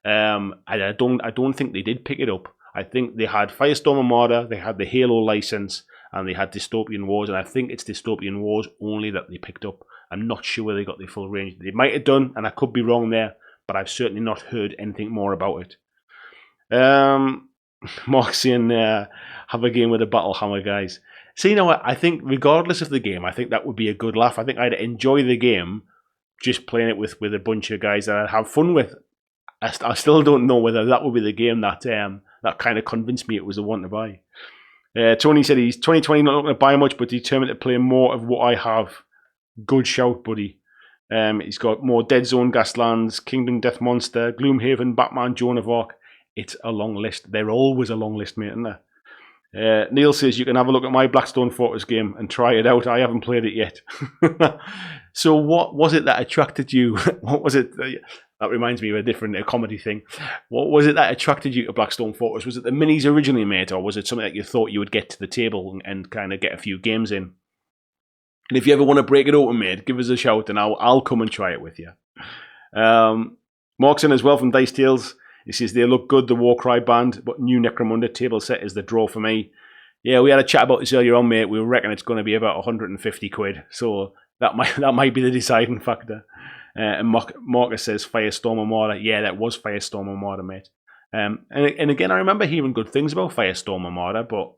I don't think they did pick it up. I think they had Firestorm Armada, they had the Halo license, and they had Dystopian Wars, and I think it's Dystopian Wars only that they picked up. I'm not sure where they got the full range. They might have done, and I could be wrong there, but I've certainly not heard anything more about it. Mark saying, have a game with a battle hammer, guys. See, I think regardless of the game, I think that would be a good laugh. I think I'd enjoy the game just playing it with a bunch of guys that I'd have fun with. I still don't know whether that would be the game that kind of convinced me it was the one to buy. Tony said he's 2020 not looking to buy much, but determined to play more of what I have. Good shout, buddy. He's got more Dead Zone, Gaslands, Kingdom Death Monster, Gloomhaven, Batman, Joan of Arc. It's a long list. They're always a long list, mate, isn't there? Neil says you can have a look at my Blackstone Fortress game and try it out. I haven't played it yet. So what was it that attracted you? What was it? That reminds me of a comedy thing. What was it that attracted you to Blackstone Fortress? Was it the minis originally, mate, or was it something that you thought you would get to the table and kind of get a few games in? And if you ever want to break it open, mate, give us a shout and I'll come and try it with you. Mark's in as well from Dice Tales. He says they look good, the Warcry band, but new Necromunda table set is the draw for me. Yeah, we had a chat about this earlier on, mate. We reckon it's going to be about 150 quid. So that might be the deciding factor. And Marcus says Firestorm Armada. Yeah, that was Firestorm Armada, mate. And again, I remember hearing good things about Firestorm Armada, but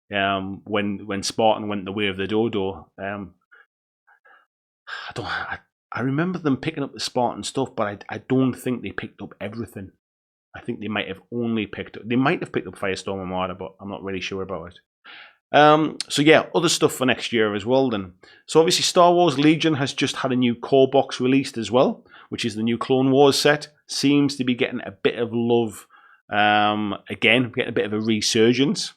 when Spartan went the way of the dodo. I remember them picking up the Spartan stuff, but I don't think they picked up everything. I think they might have picked up Firestorm Armada, but I'm not really sure about it. So yeah, other stuff for next year as well then. So obviously Star Wars Legion has just had a new core box released as well, which is the new Clone Wars set. Seems to be getting a bit of love, again, getting a bit of a resurgence.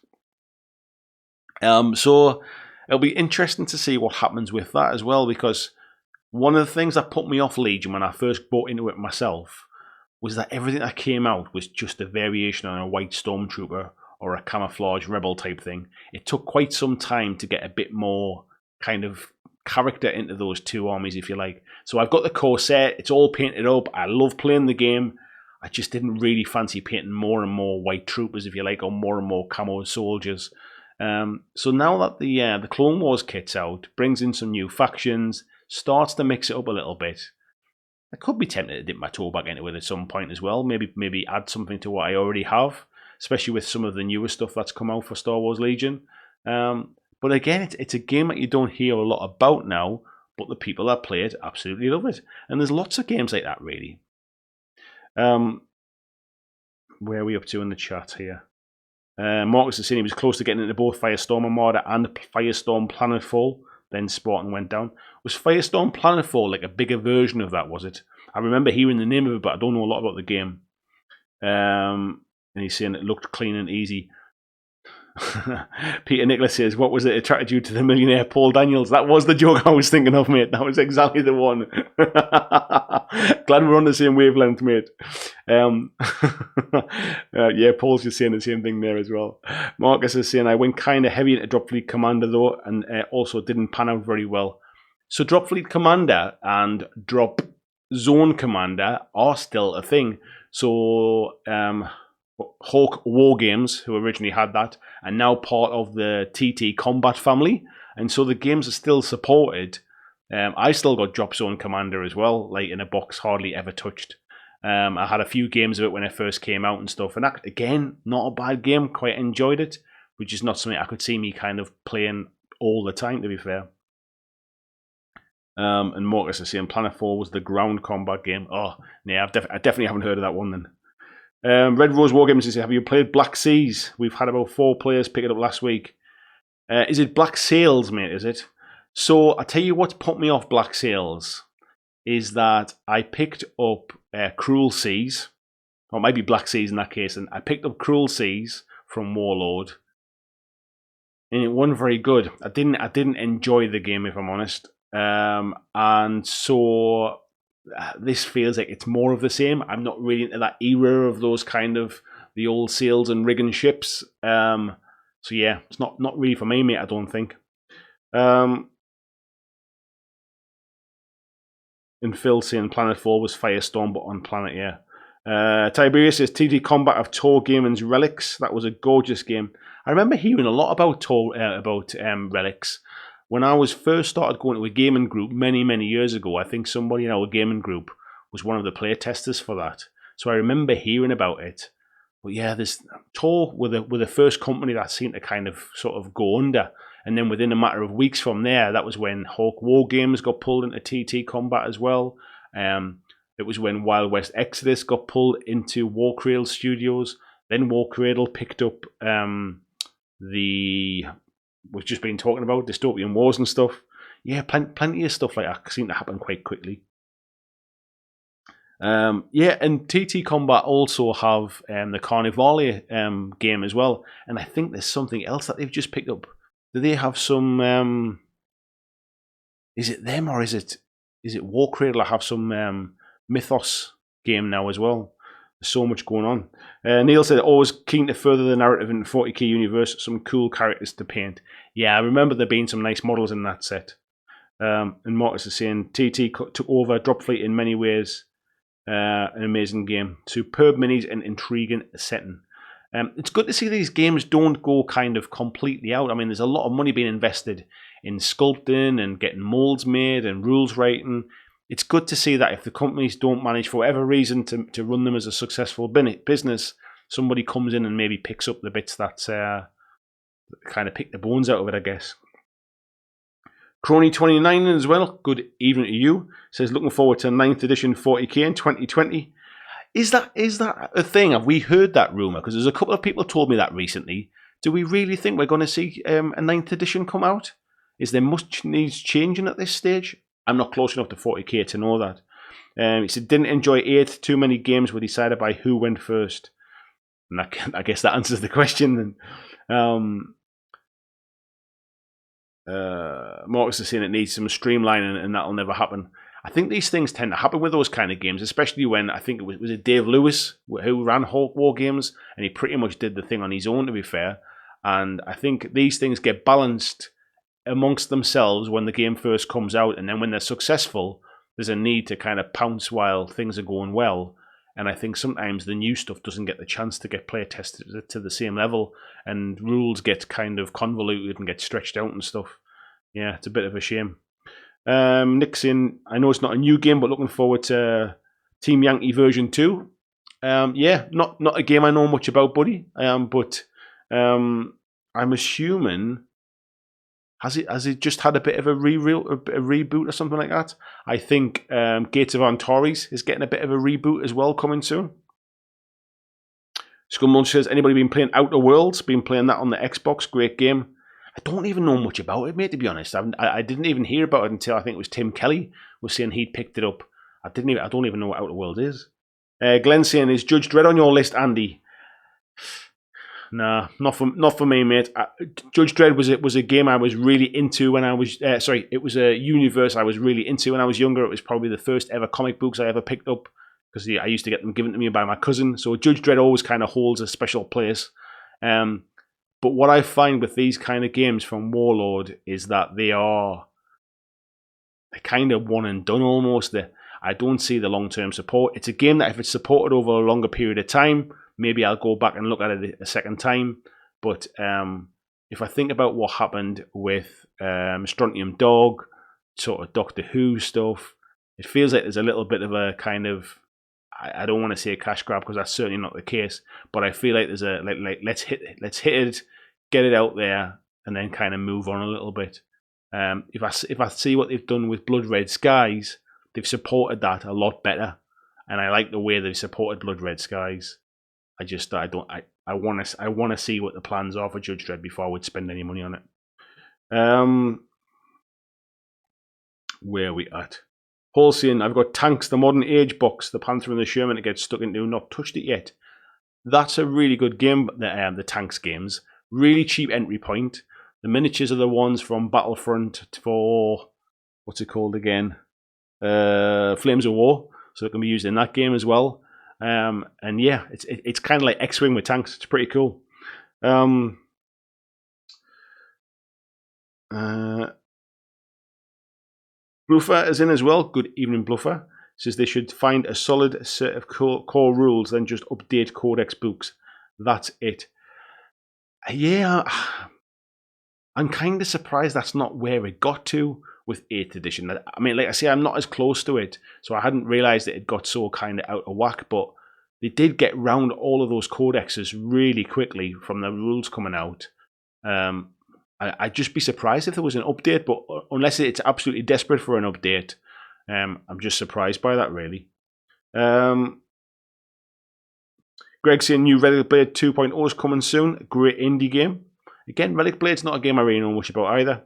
So it'll be interesting to see what happens with that as well, because one of the things that put me off Legion when I first bought into it myself was that everything that came out was just a variation on a white stormtrooper or a camouflage rebel type thing. It took quite some time to get a bit more kind of character into those two armies, if you like. So I've got the core set, it's all painted up, I love playing the game. I just didn't really fancy painting more and more white troopers, if you like, or more and more camo soldiers. So now that the Clone Wars kit's out, brings in some new factions, starts to mix it up a little bit. I could be tempted to dip my toe back into it at some point as well. Maybe add something to what I already have, especially with some of the newer stuff that's come out for Star Wars Legion. But again, it's a game that you don't hear a lot about now, but the people that play it absolutely love it. And there's lots of games like that, really. Where are we up to in the chat here? Marcus is saying he was close to getting into both Firestorm Armada and Firestorm Planetfall. Then Spartan went down. Was Firestorm Planetfall like a bigger version of that, was it? I remember hearing the name of it, but I don't know a lot about the game. And he's saying it looked clean and easy. Peter Nicholas says, what was it attracted you to the millionaire Paul Daniels? That was the joke I was thinking of, mate. That was exactly the one. Glad we're on the same wavelength, mate. Yeah, Paul's just saying the same thing there as well. Marcus is saying, I went kind of heavy into Drop Fleet Commander, though, and also didn't pan out very well. So Drop Fleet Commander and Drop Zone Commander are still a thing. So Hawk War Games, who originally had that, are now part of the TT Combat family, and so the games are still supported. I still got Drop Zone Commander as well, like in a box, hardly ever touched. I had a few games of it when it first came out and stuff, and that, again, not a bad game, quite enjoyed it, which is not something I could see me kind of playing all the time, to be fair. And Marcus is saying Planet 4 was the ground combat game. Oh, yeah, I definitely haven't heard of that one then. Red Rose Wargames says, have you played Black Seas? We've had about 4 players pick it up last week. Is it Black Sails, mate, is it? So, I tell you what's put me off Black Sails is that I picked up Cruel Seas, or it might be Black Seas in that case, and I picked up Cruel Seas from Warlord, and it wasn't very good. I didn't enjoy the game, if I'm honest. And so this feels like it's more of the same. I'm not really into that era of those kind of the old sails and rigging ships. So yeah, it's not really for me, mate, I don't think. And Phil saying Planet 4 was Firestorm, but on Planet, yeah. Tiberius says TT Combat of Tor Gaming's Relics. That was a gorgeous game. I remember hearing a lot about Relics. When I was first started going to a gaming group many years ago, I think somebody in our gaming group was one of the play testers for that. So I remember hearing about it. But yeah, this Tor were the first company that seemed to kind of sort of go under. And then within a matter of weeks from there, that was when Hawk War Games got pulled into TT Combat as well. It was when Wild West Exodus got pulled into Warcradle Studios. Then Warcradle picked up we've just been talking about Dystopian Wars and stuff. Yeah, plenty of stuff like that seemed to happen quite quickly. Yeah, and TT Combat also have the Carnivale game as well. And I think there's something else that they've just picked up. Do they have some... is it them or is it Warcradle that have some Mythos game now as well? There's so much going on. Neil said, always keen to further the narrative in the 40k universe, some cool characters to paint. Yeah, I remember there being some nice models in that set. And Marcus is saying, TT took over Drop Fleet in many ways. An amazing game. Superb minis and intriguing setting. It's good to see these games don't go kind of completely out. I mean, there's a lot of money being invested in sculpting and getting molds made and rules writing. It's good to see that if the companies don't manage for whatever reason to run them as a successful business, somebody comes in and maybe picks up the bits that kind of pick the bones out of it, I guess. Crony29 as well, good evening to you. Says, looking forward to 9th edition 40k in 2020. Is that a thing? Have we heard that rumour? Because there's a couple of people told me that recently. Do we really think we're going to see a 9th edition come out? Is there much needs changing at this stage? I'm not close enough to 40k to know that. He said, didn't enjoy 8th. Too many games were decided by who went first. And I guess that answers the question. Marcus is saying it needs some streamlining and that'll never happen. I think these things tend to happen with those kind of games, especially when I think was it Dave Lewis who ran Hulk War Games, and he pretty much did the thing on his own, to be fair. And I think these things get balanced amongst themselves when the game first comes out, and then when they're successful, there's a need to kind of pounce while things are going well. And I think sometimes the new stuff doesn't get the chance to get play tested to the same level, and rules get kind of convoluted and get stretched out and stuff. Yeah, it's a bit of a shame. Nick's in, I know it's not a new game, but looking forward to Team Yankee version 2. Yeah, not a game I know much about, buddy. But I'm assuming has it just had a bit of a reboot or something like that? I think Gates of Antares is getting a bit of a reboot as well, coming soon. Scummunch says, anybody been playing Outer Worlds? Been playing that on the Xbox? Great game. I don't even know much about it, mate, to be honest. I didn't even hear about it until I think it was Tim Kelly was saying he'd picked it up. I don't even know what Outer Worlds is. Glenn saying, is Judge Dredd on your list, Andy? Nah, not for me, mate. Judge Dredd was a game I was really into when I was it was a universe I was really into when I was younger. It was probably the first ever comic books I ever picked up, because I used to get them given to me by my cousin. So Judge Dredd always kind of holds a special place. But what I find with these kind of games from Warlord is that they're kind of one and done almost. I don't see the long-term support. It's a game that if it's supported over a longer period of time, maybe I'll go back and look at it a second time. But if I think about what happened with Strontium Dog, sort of Doctor Who stuff, it feels like there's a little bit of a kind of, I don't want to say a cash grab because that's certainly not the case, but I feel like there's a like let's hit it, get it out there, and then kind of move on a little bit. If I see what they've done with Blood Red Skies, they've supported that a lot better, and I like the way they've supported Blood Red Skies. I want to see what the plans are for Judge Dredd before I would spend any money on it. Where are we at? Paul saying, I've got Tanks, the Modern Age box, the Panther and the Sherman to get stuck into, not touched it yet. That's a really good game, the Tanks games. Really cheap entry point. The miniatures are the ones from Battlefront for, what's it called again? Flames of War. So it can be used in that game as well. And yeah, it's kind of like X-Wing with tanks. It's pretty cool. Bluffer is in as well. Good evening, Bluffer. Says they should find a solid set of core rules, then just update Codex books. That's it. Yeah, I'm kind of surprised that's not where it got to with 8th edition. I mean, like I say, I'm not as close to it, so I hadn't realised that it got so kind of out of whack, but they did get round all of those codexes really quickly from the rules coming out. I'd just be surprised if there was an update, but unless it's absolutely desperate for an update, I'm just surprised by that, really. Greg saying new Relic Blade 2.0 is coming soon. Great indie game. Again, Relic Blade's not a game I really know much about either.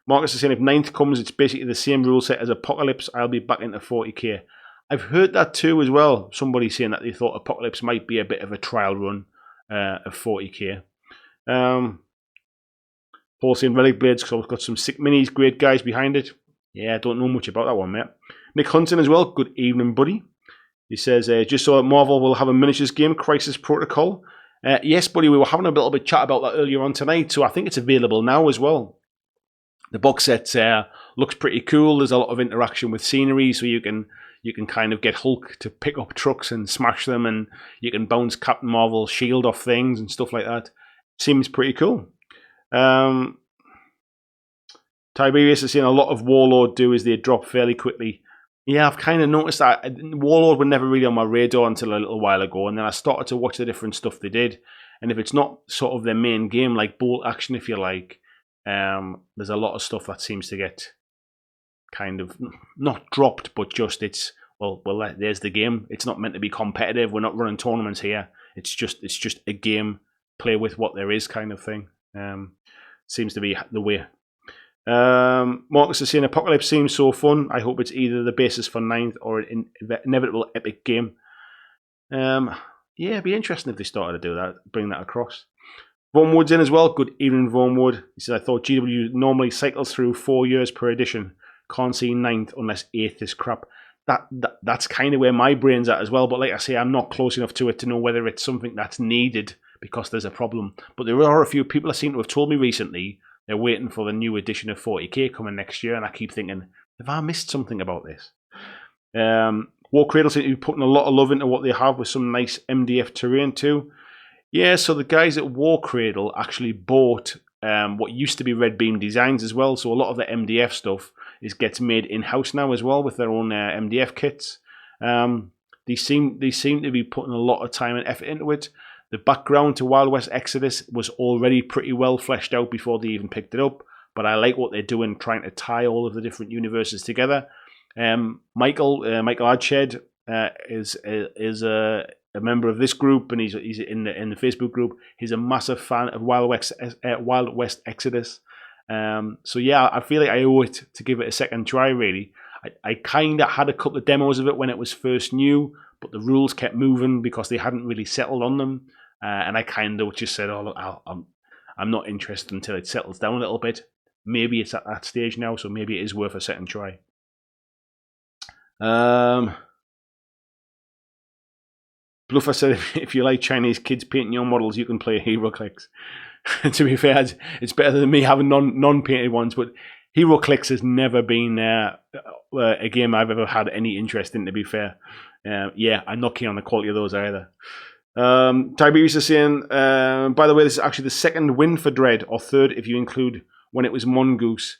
Marcus is saying if 9th comes, it's basically the same rule set as Apocalypse. I'll be back into 40k. I've heard that too as well. Somebody saying that they thought Apocalypse might be a bit of a trial run of 40k. Paul saying Relic Blades because I've got some sick minis, great guys behind it. Yeah, I don't know much about that one, mate. Nick Hunton as well. Good evening, buddy. He says, just saw that Marvel will have a miniatures game, Crisis Protocol. Yes, buddy, we were having a little bit of chat about that earlier on tonight, so I think it's available now as well. The box set looks pretty cool. There's a lot of interaction with scenery, so you can kind of get Hulk to pick up trucks and smash them, and you can bounce Captain Marvel's shield off things and stuff like that. Seems pretty cool. Tiberius is saying a lot of Warlord do is they drop fairly quickly. Yeah, I've kind of noticed that. Warlord were never really on my radar until a little while ago, and then I started to watch the different stuff they did. And if it's not sort of their main game, like bolt action, if you like, there's a lot of stuff that seems to get kind of not dropped, but just well, there's the game. It's not meant to be competitive. We're not running tournaments here. It's just a game. Play with what there is, kind of thing. Seems to be the way. Marcus is saying Apocalypse seems so fun. I hope it's either the basis for 9th or an inevitable epic game. Yeah, it'd be interesting if they started to do that, bring that across. Vaughan Wood's in as well. Good evening, Vaughan Wood. He said, I thought GW normally cycles through 4 years per edition. Can't see 9th unless 8th is crap. That's kind of where my brain's at as well. But like I say, I'm not close enough to it to know whether it's something that's needed because there's a problem. But there are a few people I seem to have told me recently they're waiting for the new edition of 40k coming next year. And I keep thinking, have I missed something about this? War Cradle seem to be putting a lot of love into what they have with some nice MDF terrain too. Yeah, so the guys at War Cradle actually bought what used to be Red Beam Designs as well. So a lot of the MDF stuff gets made in-house now as well with their own MDF kits. They seem to be putting a lot of time and effort into it. The background to Wild West Exodus was already pretty well fleshed out before they even picked it up. But I like what they're doing, trying to tie all of the different universes together. Michael Adshed is a member of this group, and he's in the Facebook group. He's a massive fan of Wild West Exodus. So yeah, I feel like I owe it to give it a second try. Really, I kind of had a couple of demos of it when it was first new, but the rules kept moving because they hadn't really settled on them, and I kind of just said, "Oh, I'm not interested until it settles down a little bit." Maybe it's at that stage now, so maybe it is worth a second try. Bluffer said, if you like Chinese kids painting your models, you can play HeroClix. To be fair, it's better than me having non-painted ones, but HeroClix has never been a game I've ever had any interest in, to be fair. Yeah, I'm not keen on the quality of those either. Tiberius is saying, by the way, this is actually the second win for Dread, or third if you include when it was Mongoose.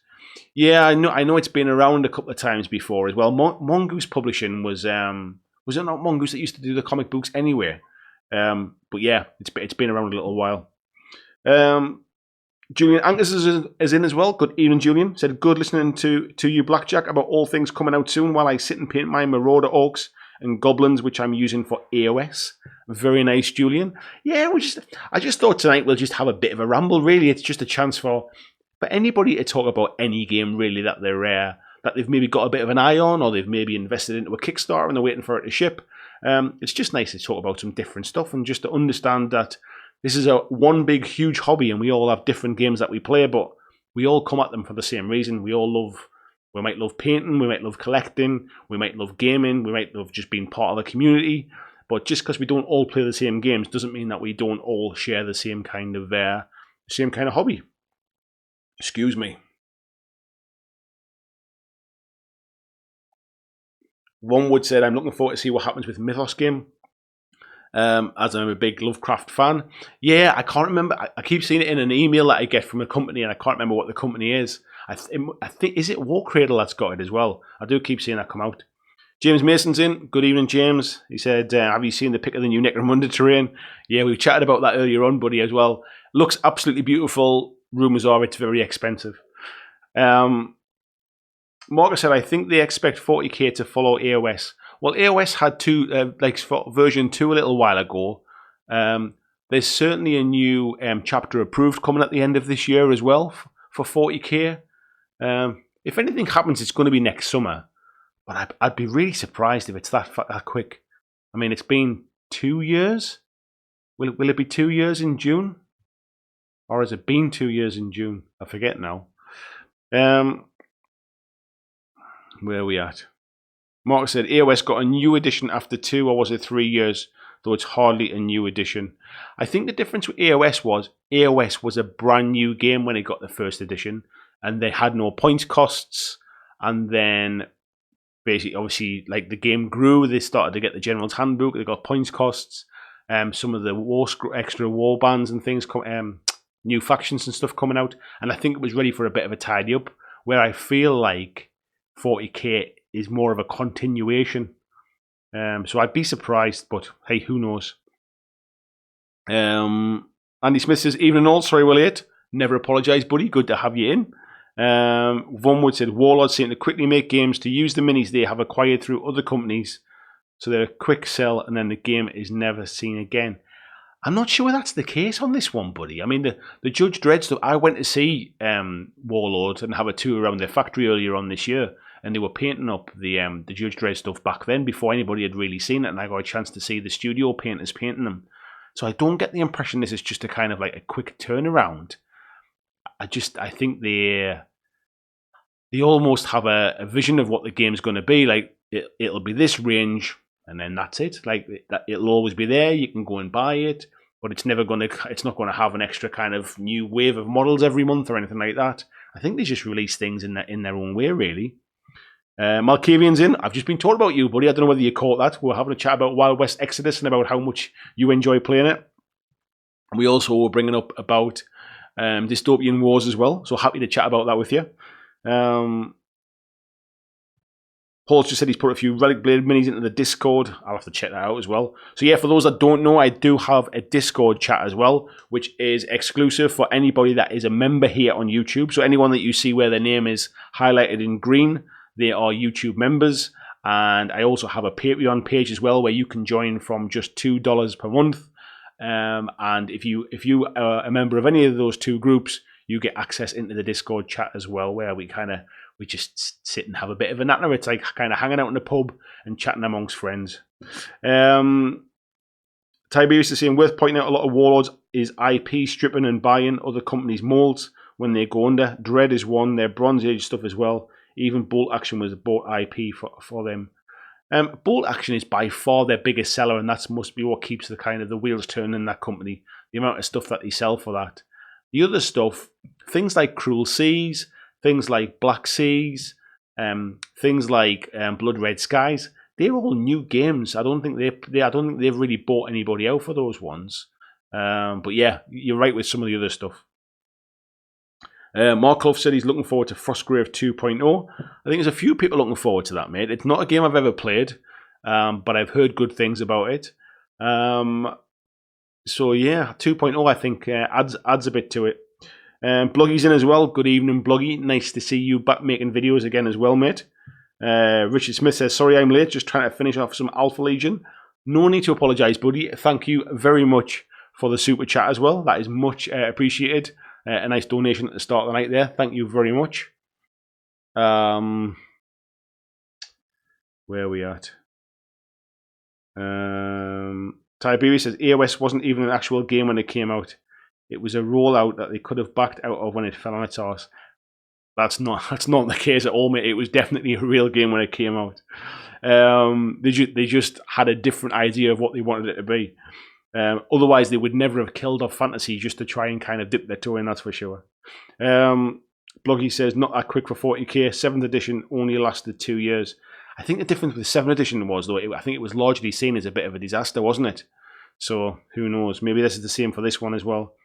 Yeah, I know it's been around a couple of times before as well. Mongoose Publishing was it not Mongoose that used to do the comic books anyway? But yeah, it's been around a little while. Julian Angus is in as well. Good evening, Julian. Said, good listening to you, BlackJack, about all things coming out soon while I sit and paint my Marauder Orcs and Goblins, which I'm using for AOS. Very nice, Julian. Yeah, I just thought tonight we'll just have a bit of a ramble, really. It's just a chance for anybody to talk about any game, really, that they've maybe got a bit of an eye on, or they've maybe invested into a Kickstarter and they're waiting for it to ship. It's just nice to talk about some different stuff and just to understand that this is one big, huge hobby, and we all have different games that we play, but we all come at them for the same reason. We might love painting, we might love collecting, we might love gaming, we might love just being part of the community. But just because we don't all play the same games doesn't mean that we don't all share the same kind of hobby. Excuse me. One would say, I'm looking forward to see what happens with Mythos game. As I'm a big Lovecraft fan. Yeah, I can't remember. I keep seeing it in an email that I get from a company, and I can't remember what the company is. I think, is it War Cradle that's got it as well? I do keep seeing that come out. James Mason's in. Good evening, James. He said, have you seen the pic of the new Necromunda terrain? Yeah, we chatted about that earlier on, buddy, as well. Looks absolutely beautiful. Rumours are it's very expensive. Marcus said, I think they expect 40k to follow AOS. Well, AOS had two, version 2 a little while ago. There's certainly a new chapter approved coming at the end of this year as well for 40k. If anything happens, it's going to be next summer. But I'd be really surprised if it's that quick. I mean, it's been 2 years. Will it be 2 years in June? Or has it been 2 years in June? I forget now. Where are we at? Mark said, AOS got a new edition after 2, or was it 3 years? Though it's hardly a new edition. I think the difference with AOS was a brand new game when it got the first edition, and they had no points costs. And then, basically, obviously, like the game grew, they started to get the General's Handbook, they got points costs, some of the extra war bands and things, new factions and stuff coming out, and I think it was ready for a bit of a tidy up, where I feel like 40k is more of a continuation. So I'd be surprised, but hey, who knows? Andy Smith says, evening all, sorry we're late. Never apologise, buddy. Good to have you in. Vonwood said, Warlords seem to quickly make games to use the minis they have acquired through other companies. So they're a quick sell and then the game is never seen again. I'm not sure that's the case on this one, buddy. I mean, the Judge Dredd stuff, I went to see Warlords and have a tour around their factory earlier on this year, and they were painting up the Judge Dredd stuff back then before anybody had really seen it, and I got a chance to see the studio painters painting them. So I don't get the impression this is just a kind of like a quick turnaround. I think they almost have a vision of what the game's going to be. Like, it'll be this range, and then that's it. Like, it'll always be there. You can go and buy it, but it's not going to have an extra kind of new wave of models every month or anything like that. I think they just release things in their own way, really. Malkavian's in. I've just been talking about you, buddy. I don't know whether you caught that. We're having a chat about Wild West Exodus and about how much you enjoy playing it. And we also were bringing up about Dystopian Wars as well. So happy to chat about that with you. Paul's just said he's put a few Relic Blade minis into the Discord. I'll have to check that out as well. So yeah, for those that don't know, I do have a Discord chat as well, which is exclusive for anybody that is a member here on YouTube. So anyone that you see where their name is highlighted in green, they are YouTube members. And I also have a Patreon page as well where you can join from just $2 per month. And if you are a member of any of those two groups, you get access into the Discord chat as well, where we just sit and have a bit of a natter. It's like kind of hanging out in the pub and chatting amongst friends. Tiberius is saying, worth pointing out, a lot of Warlords is IP stripping and buying other companies' molds when they go under. Dread is one, their Bronze Age stuff as well. Even Bolt Action was bought IP for them. Bolt Action is by far their biggest seller, and that must be what keeps the wheels turning in that company. The amount of stuff that they sell for that. The other stuff, things like Cruel Seas, things like Black Seas, things like Blood Red Skies, they're all new games. I don't think they've really bought anybody out for those ones. But yeah, you're right with some of the other stuff. Mark Clough said he's looking forward to Frostgrave 2.0. I think there's a few people looking forward to that, mate. It's not a game I've ever played, but I've heard good things about it. So yeah, 2.0 I think adds a bit to it. Bluggy's in as well. Good evening, Bluggy. Nice to see you back making videos again as well, mate. Richard Smith says, sorry I'm late, just trying to finish off some Alpha Legion. No need to apologise, buddy. Thank you very much for the super chat as well. That is much appreciated. A nice donation at the start of the night there. Thank you very much. Where are we at? Tiberius says AOS wasn't even an actual game when it came out. It was a rollout that they could have backed out of when it fell on its arse. That's not the case at all, mate. It was definitely a real game when it came out. They just had a different idea of what they wanted it to be. Otherwise, they would never have killed off fantasy just to try and kind of dip their toe in, that's for sure. Bloggy says, not that quick for 40k. 7th edition only lasted 2 years. I think the difference with 7th edition was, though, I think it was largely seen as a bit of a disaster, wasn't it? So, who knows? Maybe this is the same for this one as well.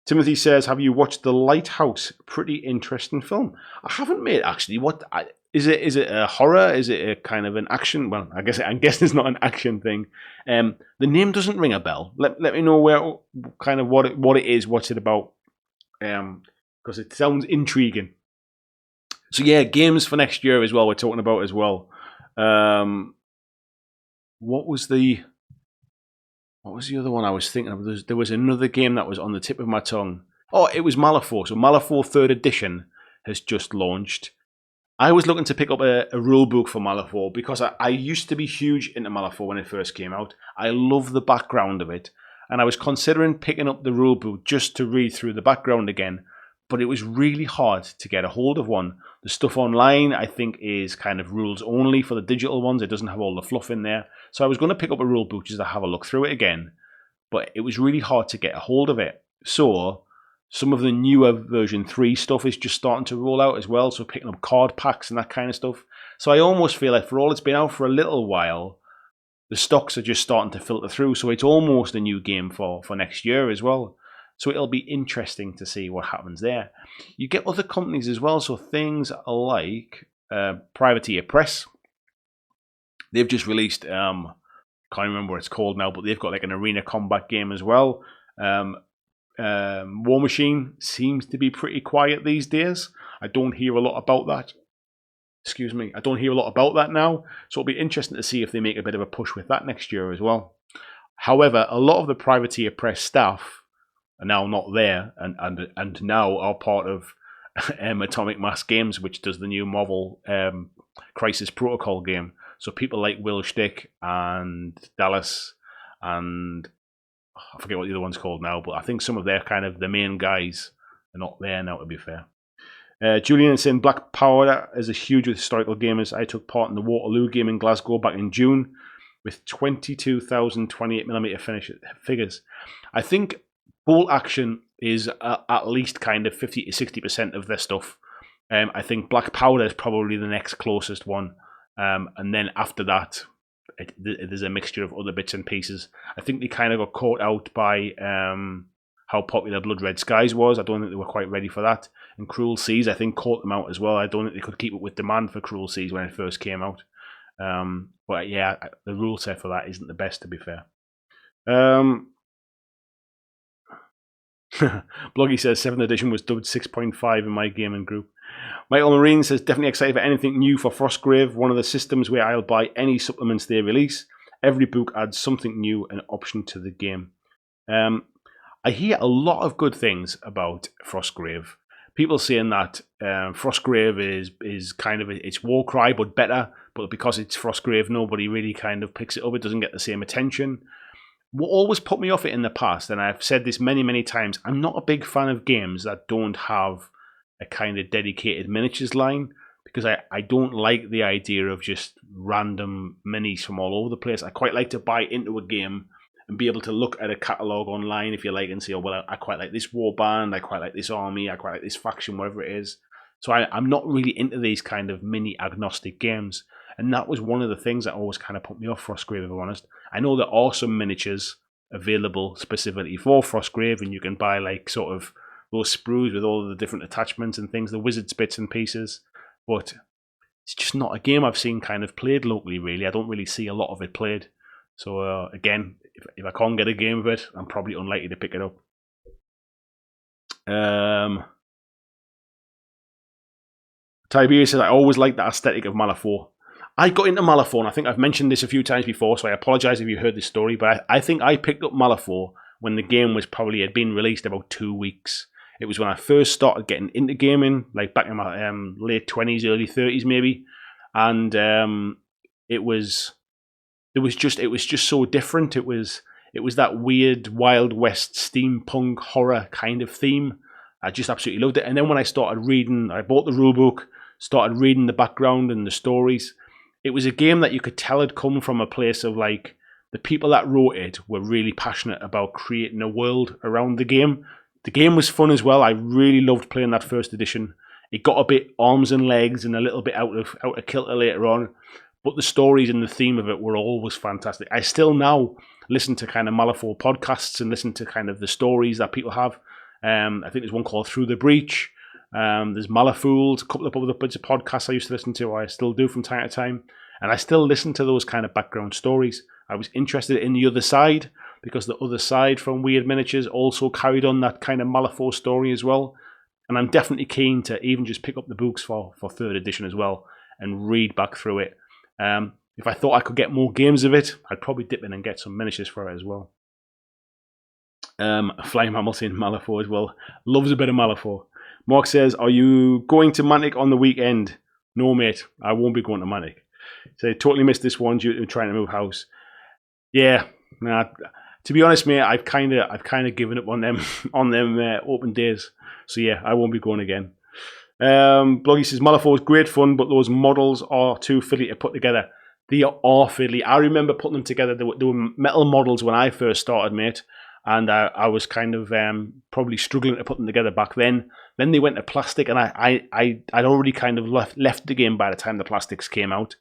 Timothy says, have you watched The Lighthouse? Pretty interesting film. I haven't, mate, actually. Is it a horror? Is it a kind of an action? Well, I guess it's not an action thing. The name doesn't ring a bell. Let me know what it is, what's it about. Because it sounds intriguing. So yeah, games for next year as well. We're talking about as well. What was the other one I was thinking of? There was another game that was on the tip of my tongue. Oh, it was Malifaux. So Malifaux 3rd edition has just launched. I was looking to pick up a rule book for Malifaux because I used to be huge into Malifaux when it first came out. I love the background of it. And I was considering picking up the rule book just to read through the background again. But it was really hard to get a hold of one. The stuff online, I think, is kind of rules only for the digital ones. It doesn't have all the fluff in there. So I was going to pick up a rule book just to have a look through it again. But it was really hard to get a hold of it. So some of the newer version 3 stuff is just starting to roll out as well. So picking up card packs and that kind of stuff. So I almost feel like for all it's been out for a little while, the stocks are just starting to filter through. So it's almost a new game for next year as well. So it'll be interesting to see what happens there. You get other companies as well. So things like Privateer Press. They've just released can't remember what it's called now, but they've got like an arena combat game as well. War Machine seems to be pretty quiet these days. I don't hear a lot about that. Excuse me. I don't hear a lot about that now. So it'll be interesting to see if they make a bit of a push with that next year as well. However, a lot of the Privateer Press staff are now not there, and now are part of Atomic Mass Games, which does the new Marvel Crisis Protocol game. So people like Will Stick and Dallas and I forget what the other one's called now, but I think some of their kind of the main guys are not there now, to be fair. Julian is saying Black Powder is a huge with historical gamers. I took part in the Waterloo game in Glasgow back in June with 22,000 28mm figures. I think Bolt Action is at least kind of 50 to 60% of their stuff. I think Black Powder is probably the next closest one. And then after that, there's a mixture of other bits and pieces. I think they kind of got caught out by how popular Blood Red Skies was. I don't think they were quite ready for that. And Cruel Seas, I think, caught them out as well. I don't think they could keep up with demand for Cruel Seas when it first came out. But yeah, the rule set for that isn't the best, to be fair. Bloggy says 7th edition was dubbed 6.5 in my gaming group. Michael Marine says definitely excited for anything new for Frostgrave, one of the systems where I'll buy any supplements they release. Every book adds something new, an option to the game. I hear a lot of good things about Frostgrave. People saying that Frostgrave is kind of it's Warcry but better, but because it's Frostgrave, nobody really kind of picks it up. It doesn't get the same attention. What always put me off it in the past, and I've said this many, many times, I'm not a big fan of games that don't have a kind of dedicated miniatures line, because I don't like the idea of just random minis from all over the place. I quite like to buy into a game and be able to look at a catalogue online, if you like, and say, oh, well, I quite like this warband, I quite like this army, I quite like this faction, whatever it is. So I'm not really into these kind of mini agnostic games. And that was one of the things that always kind of put me off Frostgrave, if I'm honest. I know there are some miniatures available specifically for Frostgrave, and you can buy like sort of those sprues with all of the different attachments and things, the wizard's bits and pieces. But it's just not a game I've seen kind of played locally, really. I don't really see a lot of it played. So again, if I can't get a game of it, I'm probably unlikely to pick it up. Tiberius says, I always liked the aesthetic of Malifaux. I got into Malifaux, and I think I've mentioned this a few times before, so I apologise if you heard this story, but I think I picked up Malifaux when the game was probably had been released about 2 weeks. It was when I first started getting into gaming, like back in my late 20s, early 30s maybe, and it was just so different. It was that weird Wild West steampunk horror kind of theme. I just absolutely loved it. And then when I started reading, I bought the rulebook, started reading the background and the stories. It was a game that you could tell had come from a place of like, the people that wrote it were really passionate about creating a world around the game. The game was fun as well. I really loved playing that first edition. It got a bit arms and legs and a little bit out of kilter later on, but the stories and the theme of it were always fantastic. I still now listen to kind of Malifaux podcasts and listen to kind of the stories that people have. I think there's one called Through the Breach. There's Malifaux, a couple of other bits of podcasts I used to listen to, or I still do from time to time. And I still listen to those kind of background stories. I was interested in the other side, because the other side from Weird Miniatures also carried on that kind of Malifaux story as well. And I'm definitely keen to even just pick up the books for 3rd edition as well and read back through it. If I thought I could get more games of it, I'd probably dip in and get some miniatures for it as well. Flying Hamilton, Malifaux as well. Loves a bit of Malifaux. Mark says, are you going to Mantic on the weekend? No, mate, I won't be going to Mantic. So I totally missed this one due to trying to move house. Yeah, nah, to be honest, mate, I've kind of given up on them open days. So yeah, I won't be going again. Bloggy says Malifaux is great fun, but those models are too fiddly to put together. They are fiddly. I remember putting them together. They were metal models when I first started, mate, and I was kind of probably struggling to put them together back then. Then they went to plastic, and I'd already kind of left the game by the time the plastics came out.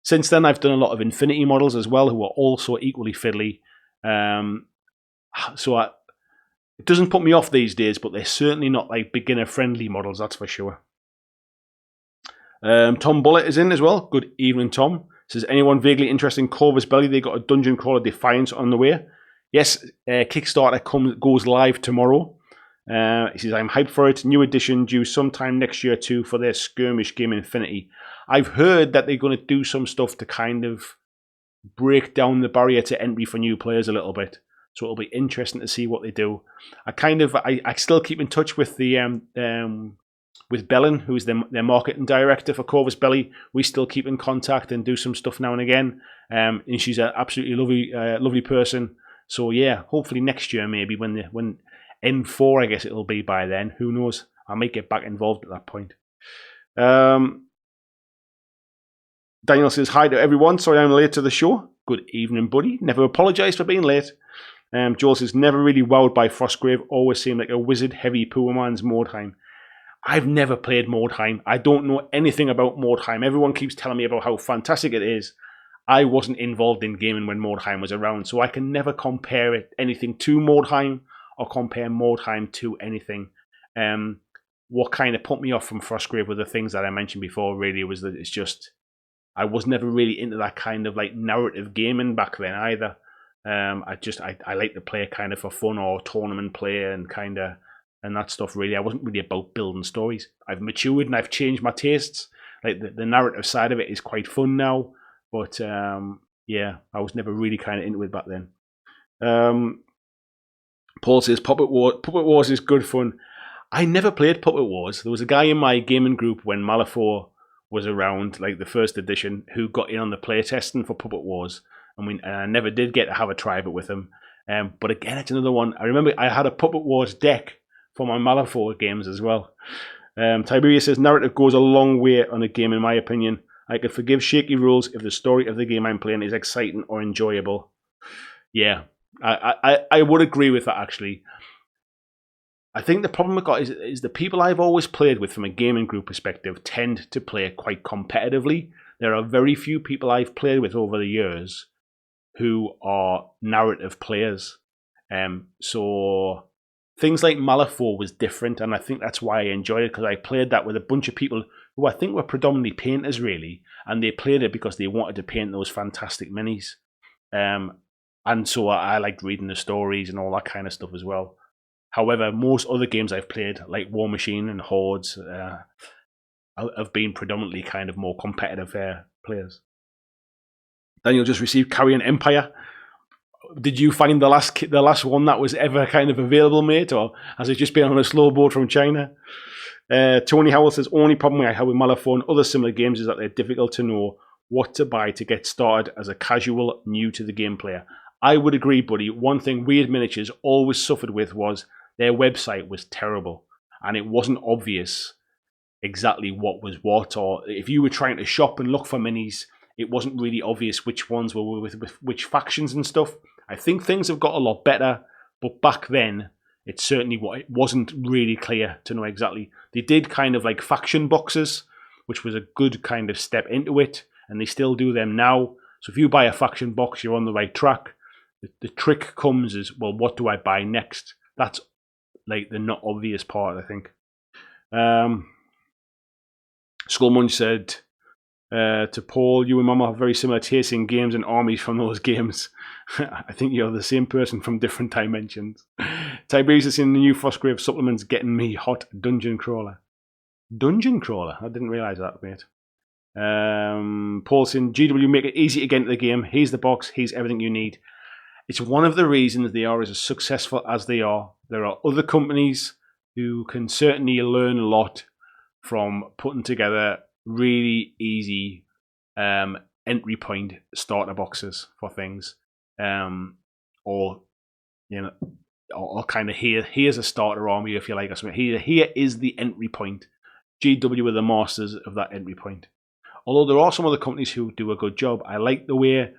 Since then, I've done a lot of Infinity models as well, who are also equally fiddly. So it doesn't put me off these days, but they're certainly not like beginner-friendly models, that's for sure. Tom Bullitt is in as well. Good evening, Tom. Says, anyone vaguely interested in Corvus Belly? They got a dungeon crawler Defiance on the way. Yes, Kickstarter goes live tomorrow. He says, I'm hyped for it. New edition due sometime next year too for their skirmish game Infinity. I've heard that they're going to do some stuff to kind of break down the barrier to entry for new players a little bit. So it'll be interesting to see what they do. I still keep in touch with the with Bellin, who's their marketing director for Corvus Belly. We still keep in contact and do some stuff now and again. And she's an absolutely lovely person. So yeah, hopefully next year maybe when N4, I guess it'll be by then. Who knows? I might get back involved at that point. Daniel says, hi to everyone. Sorry I'm late to the show. Good evening, buddy. Never apologise for being late. Joel says, never really wowed by Frostgrave. Always seemed like a wizard-heavy poor man's Mordheim. I've never played Mordheim. I don't know anything about Mordheim. Everyone keeps telling me about how fantastic it is. I wasn't involved in gaming when Mordheim was around, so I can never compare anything to Mordheim or compare Mordheim to anything. What kind of put me off from Frostgrave were the things that I mentioned before, really, was that it's just, I was never really into that kind of like narrative gaming back then either. I like to play kind of for fun or tournament play and that stuff really. I wasn't really about building stories. I've matured and I've changed my tastes. Like the narrative side of it is quite fun now, but yeah, I was never really kind of into it back then. Paul says Puppet Wars is good fun. I never played Puppet Wars. There was a guy in my gaming group when Malifaux was around, like the first edition, who got in on the playtesting for Puppet Wars. And I never did get to have a try of it with him. But again, it's another one. I remember I had a Puppet Wars deck for my Malifaux games as well. Tiberius says, narrative goes a long way on a game, in my opinion. I could forgive shaky rules if the story of the game I'm playing is exciting or enjoyable. Yeah, I would agree with that, actually. I think the problem I've got is the people I've always played with from a gaming group perspective tend to play quite competitively. There are very few people I've played with over the years who are narrative players. So things like Malifaux was different, and I think that's why I enjoyed it, because I played that with a bunch of people who I think were predominantly painters, really, and they played it because they wanted to paint those fantastic minis. And so I liked reading the stories and all that kind of stuff as well. However, most other games I've played, like War Machine and Hordes, have been predominantly kind of more competitive players. Daniel just received Carrion Empire. Did you find the last one that was ever kind of available, mate, or has it just been on a slow boat from China? Tony Howell says, only problem I have with Malifaux and other similar games is that they're difficult to know what to buy to get started as a casual, new to the game player. I would agree, buddy. One thing Weird Miniatures always suffered with was their website was terrible, and it wasn't obvious exactly what was what, or if you were trying to shop and look for minis, it wasn't really obvious which ones were with which factions and stuff. I think things have got a lot better, but back then it wasn't really clear to know exactly. They did kind of like faction boxes, which was a good kind of step into it, and they still do them now. So if you buy a faction box, you're on the right track. The trick comes is, well, what do I buy next? That's like the not obvious part, I think. Skullmunch said to Paul, you and Mama have very similar tastes in games and armies from those games. I think you're the same person from different dimensions. Tiberius is in the new Frostgrave supplements getting me hot. Dungeon Crawler. Dungeon Crawler? I didn't realise that, mate. Paul saying, GW make it easy to get into the game. Here's the box. Here's everything you need. It's one of the reasons they are as successful as they are. There are other companies who can certainly learn a lot from putting together really easy entry point starter boxes for things, or kind of here's a starter army, if you like, or something. Here is the entry point. GW are the masters of that entry point. Although there are some other companies who do a good job. I like the way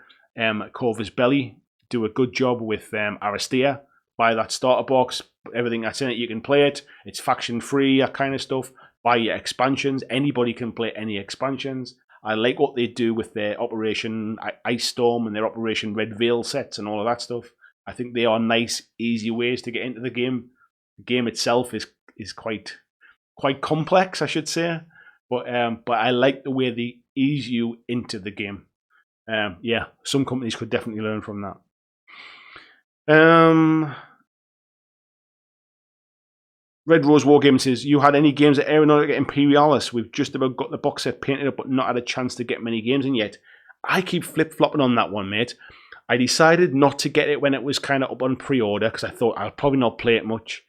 Corvus Belly do a good job with Aristea. Buy that starter box, everything that's in it, you can play it. It's faction free, that kind of stuff. Buy your expansions. Anybody can play any expansions. I like what they do with their Operation Ice Storm and their Operation Red Veil sets and all of that stuff. I think they are nice, easy ways to get into the game. The game itself is quite complex, I should say. But I like the way they ease you into the game. Yeah, some companies could definitely learn from that. Red Rose Wargaming says, you had any games at Aeronautica Imperialis? We've just about got the box set painted up, but not had a chance to get many games in yet. I keep flip-flopping on that one, mate. I decided not to get it when it was kind of up on pre-order because I thought I'll probably not play it much.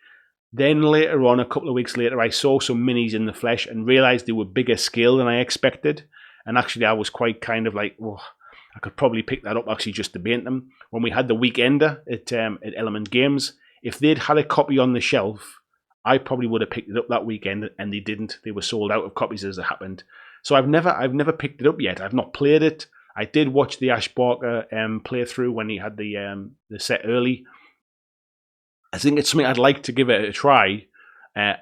Then later on, a couple of weeks later, I saw some minis in the flesh and realised they were bigger scale than I expected. And actually, I was quite kind of like, oh, I could probably pick that up actually just to paint them. When we had the weekender at Element Games, if they'd had a copy on the shelf, I probably would have picked it up that weekend, and they didn't. They were sold out of copies as it happened. So I've never picked it up yet. I've not played it. I did watch the Ash Barker playthrough when he had the set early. I think it's something I'd like to give it a try,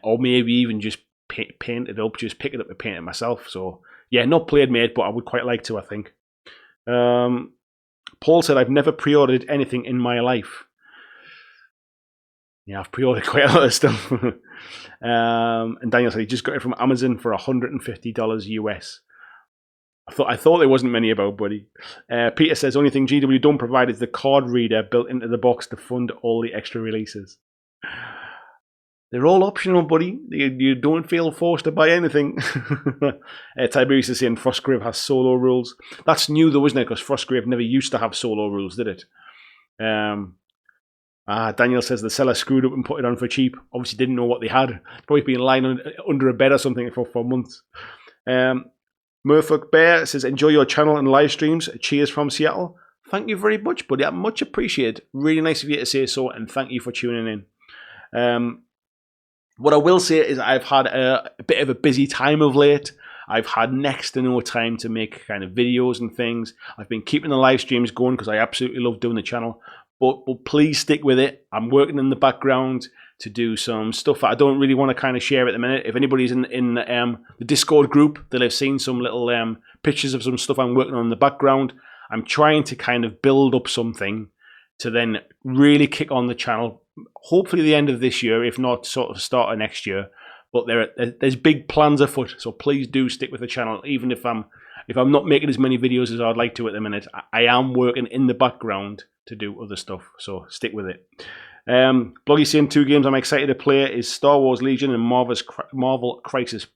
or maybe even just paint it up, just pick it up and paint it myself. So yeah, not played, mate, but I would quite like to, I think. Paul said, I've never pre-ordered anything in my life. Yeah, I've pre-ordered quite a lot of stuff. And Daniel said he just got it from Amazon for $150 US. I thought there wasn't many about, buddy. Peter says, only thing GW don't provide is the card reader built into the box to fund all the extra releases. They're all optional, buddy. You don't feel forced to buy anything. Tiberius is saying Frostgrave has solo rules. That's new though, isn't it? Because Frostgrave never used to have solo rules, did it? Daniel says the seller screwed up and put it on for cheap. Obviously didn't know what they had. Probably been lying under a bed or something for months. Murphy Bear says, enjoy your channel and live streams. Cheers from Seattle. Thank you very much, buddy. I much appreciate it. Really nice of you to say so, and thank you for tuning in. What I will say is I've had a bit of a busy time of late. I've had next to no time to make kind of videos and things. I've been keeping the live streams going because I absolutely love doing the channel. But please stick with it. I'm working in the background to do some stuff that I don't really want to kind of share at the minute. If anybody's in the Discord group, they'll have seen some little pictures of some stuff I'm working on in the background. I'm trying to kind of build up something to then really kick on the channel. Hopefully the end of this year, if not sort of start of next year. But there's big plans afoot, so please do stick with the channel. Even if I'm not making as many videos as I'd like to at the minute, I am working in the background to do other stuff, so stick with it. Bloggy saying 2 games I'm excited to play is Star Wars Legion and Marvel Crisis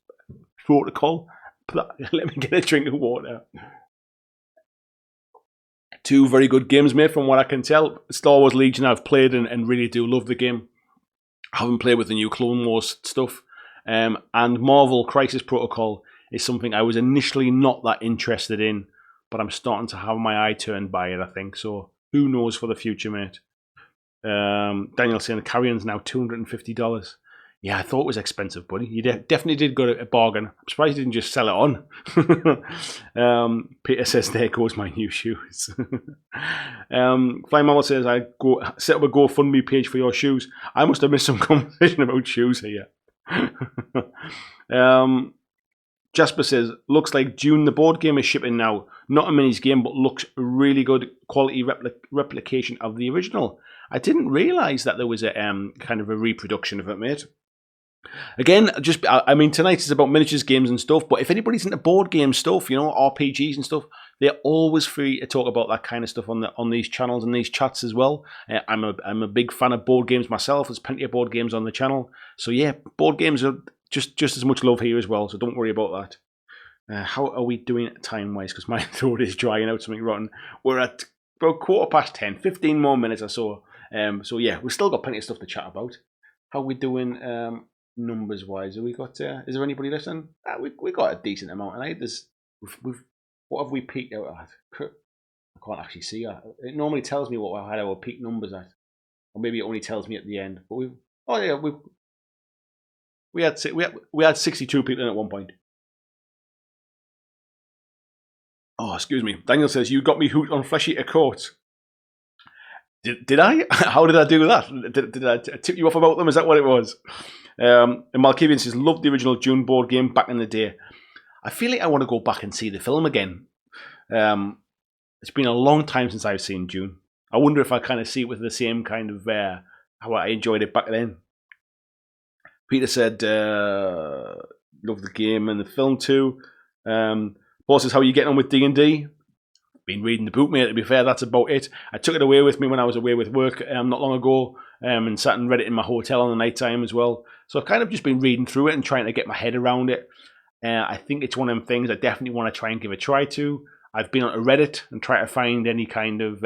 Protocol. Let me get a drink of water. 2 very good games, mate, from what I can tell. Star Wars Legion I've played and really do love the game. I haven't played with the new Clone Wars stuff. And Marvel Crisis Protocol is something I was initially not that interested in, but I'm starting to have my eye turned by it, I think. So who knows for the future, mate. Daniel saying the carry-on's now $250. Yeah, I thought it was expensive, buddy. You definitely did go to a bargain. I'm surprised you didn't just sell it on. Peter says, there goes my new shoes. Flying Mama says, I set up a GoFundMe page for your shoes. I must have missed some conversation about shoes here. Jasper says, looks like Dune the board game is shipping now. Not a minis game, but looks really good quality replication of the original. I didn't realise that there was a kind of a reproduction of it, mate. Again, I mean, tonight is about miniatures games and stuff, but if anybody's into board game stuff, you know, RPGs and stuff, they're always free to talk about that kind of stuff on these channels and these chats as well. I'm a big fan of board games myself. There's plenty of board games on the channel. So yeah, board games are just as much love here as well, so don't worry about that. How are we doing time-wise? Because my throat is drying out something rotten. We're at about 10:15, 15 more minutes or so. So yeah, we've still got plenty of stuff to chat about. How are we doing numbers-wise? Have we got? Is there anybody listening? We got a decent amount tonight. What have we peaked out at? I can't actually see that. It normally tells me what I had our peak numbers at, or maybe it only tells me at the end. But we had 62 people in at one point. Oh, excuse me. Daniel says, you got me hooked on Flesh Eater Courts. Did I? How did I do that? Did I tip you off about them? Is that what it was? And Malkavian says, loved the original Dune board game back in the day. I feel like I want to go back and see the film again. It's been a long time since I've seen Dune. I wonder if I kind of see it with the same kind of how I enjoyed it back then. Peter said, love the game and the film too. Paul says, how are you getting on with D&D? been reading the book, mate, to be fair. That's about it. I took it away with me when I was away with work not long ago, and sat and read it in my hotel on the night time as well. So I've kind of just been reading through it and trying to get my head around it. I think it's one of them things I definitely want to try and give a try to. I've been on Reddit and try to find any kind of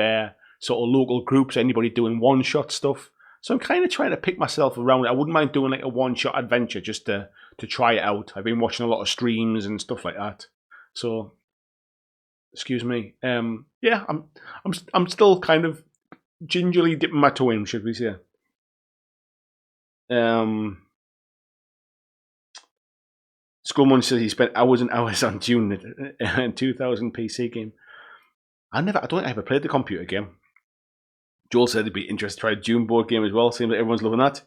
sort of local groups, anybody doing one-shot stuff. So I'm kind of trying to pick myself around. I wouldn't mind doing like a one-shot adventure just to try it out. I've been watching a lot of streams and stuff like that. So, excuse me. Yeah, I'm still kind of gingerly dipping my toe in, should we say? Skullmunch says he spent hours and hours on Dune, 2000 PC game. I don't think I ever played the computer game. Joel said he'd be interested to try a Dune board game as well. Seems like everyone's loving that.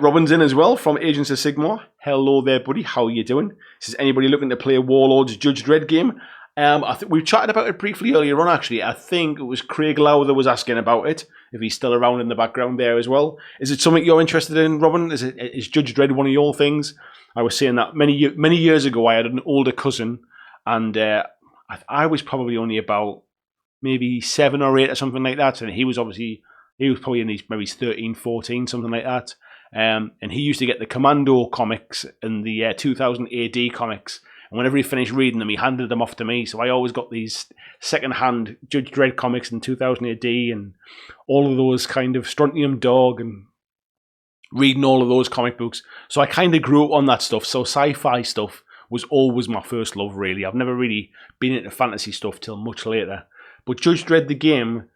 Robin's in as well from Agents of Sigmar. Hello there, buddy. How are you doing? Says anybody looking to play a Warlord's Judge Dredd game? I think we chatted about it briefly earlier on. Actually, I think it was Craig Lau that was asking about it. If he's still around in the background there as well. Is it something you're interested in, Robin? Is Judge Dredd one of your things? I was saying that many years ago. I had an older cousin, and I was probably only about maybe 7 or 8 or something like that, and he was probably in his maybe 13, 14, something like that. And he used to get the Commando comics and the 2000 AD comics. And whenever he finished reading them, he handed them off to me. So I always got these second-hand Judge Dredd comics in 2000 AD and all of those kind of Strontium Dog and reading all of those comic books. So I kind of grew up on that stuff. So sci-fi stuff was always my first love, really. I've never really been into fantasy stuff till much later. But Judge Dredd the game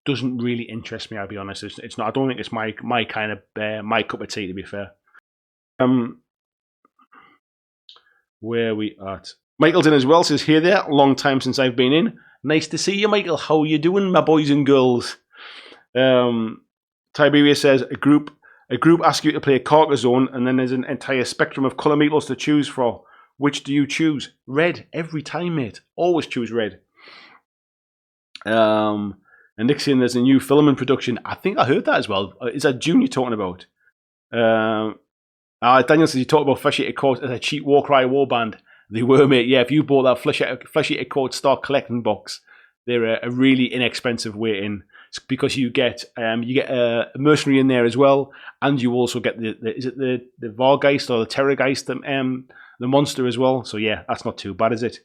doesn't really interest me, I'll be honest. It's not. I don't think it's my kind of my cup of tea, to be fair. Where are we at? Michael's in as well, says, "Hey there, long time since I've been in. Nice to see you, Michael. How are you doing, my boys and girls?" Tiberius says, a group asks you to play Carcassonne, and then there's an entire spectrum of colour meeples to choose for. Which do you choose? Red, every time, mate. Always choose red. And Nick's saying there's a new film in production. I think I heard that as well. Is that June you're talking about? Daniel says you talked about Flesh Eater Court as a cheap Warcry warband. They were, mate. Yeah, if you bought that Flesh Eater Court Start Collecting box, they're a really inexpensive way in. It's because you get a mercenary in there as well, and you also get the Vargeist or the Terrorgeist, the monster as well. So yeah, that's not too bad, is it?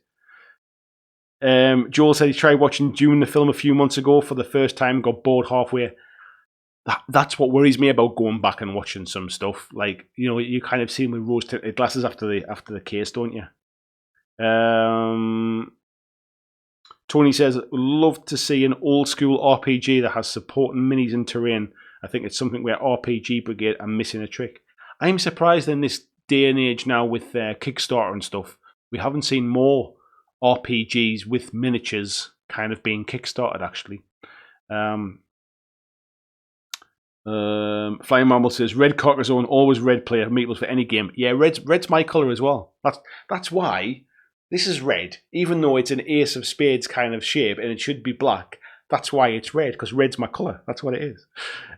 Joel said he tried watching Dune the film a few months ago for the first time, got bored halfway. That's what worries me about going back and watching some stuff. Like, you know, you kind of see with rose-tinted glasses after the case, don't you? Tony says, love to see an old school RPG that has support and minis and terrain. I think it's something where RPG Brigade are missing a trick. I'm surprised in this day and age now with Kickstarter and stuff, we haven't seen more RPGs with miniatures kind of being kickstarted, actually. Flying Marble says, red Carcassonne, always red player, meeples for any game. Yeah, red's my colour as well. That's why this is red, even though it's an ace of spades kind of shape and it should be black. That's why it's red, because red's my colour. That's what it is.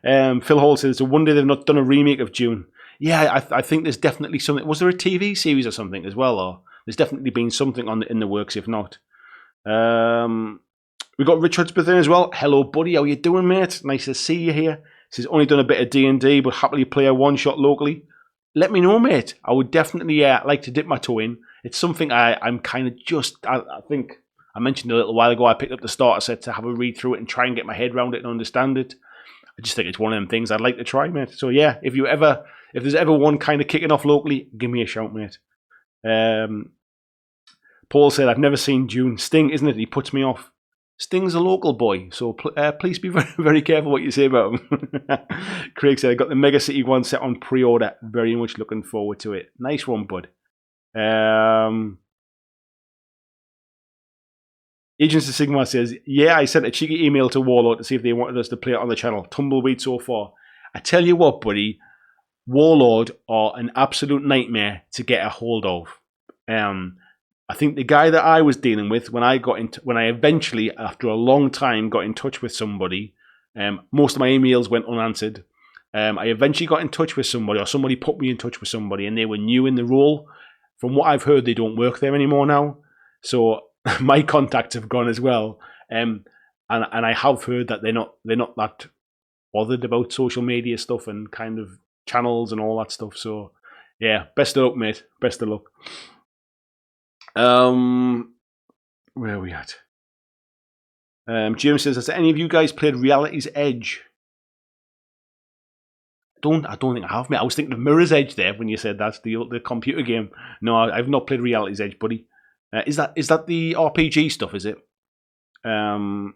Phil Hall says, it's a wonder they've not done a remake of Dune. Yeah, I think there's definitely something. Was there a TV series or something as well? Or there's definitely been something in the works, if not. We got Rich Hudspeth in as well. Hello, buddy. How you doing, mate? Nice to see you here. Says, only done a bit of D&D, but happily play a one-shot locally. Let me know, mate. I would definitely like to dip my toe in. It's something I'm kind of I think I mentioned a little while ago, I picked up the starter set to have a read through it and try and get my head around it and understand it. I just think it's one of them things I'd like to try, mate. So yeah, if there's ever one kind of kicking off locally, give me a shout, mate. Paul said, I've never seen Dune. Sting, isn't it? He puts me off. Sting's a local boy, so please be very, very careful what you say about him. Craig said, I got the Mega City one set on pre-order. Very much looking forward to it. Nice one, bud. Agents of Sigmar says, yeah, I sent a cheeky email to Warlord to see if they wanted us to play it on the channel. Tumbleweed so far. I tell you what, buddy, Warlord are an absolute nightmare to get a hold of. I think the guy that I was dealing with when I eventually, after a long time, got in touch with somebody, most of my emails went unanswered. I eventually got in touch with somebody, or somebody put me in touch with somebody, and they were new in the role. From what I've heard, they don't work there anymore now. So my contacts have gone as well. And I have heard that they're not that bothered about social media stuff and kind of channels and all that stuff. So yeah, best of luck, mate. Best of luck. Where are we at? Jim says, has any of you guys played Reality's Edge? I don't think I have, mate. I was thinking of Mirror's Edge there when you said that's the computer game. No, I've not played Reality's Edge, buddy. Is that the RPG stuff? Is it? I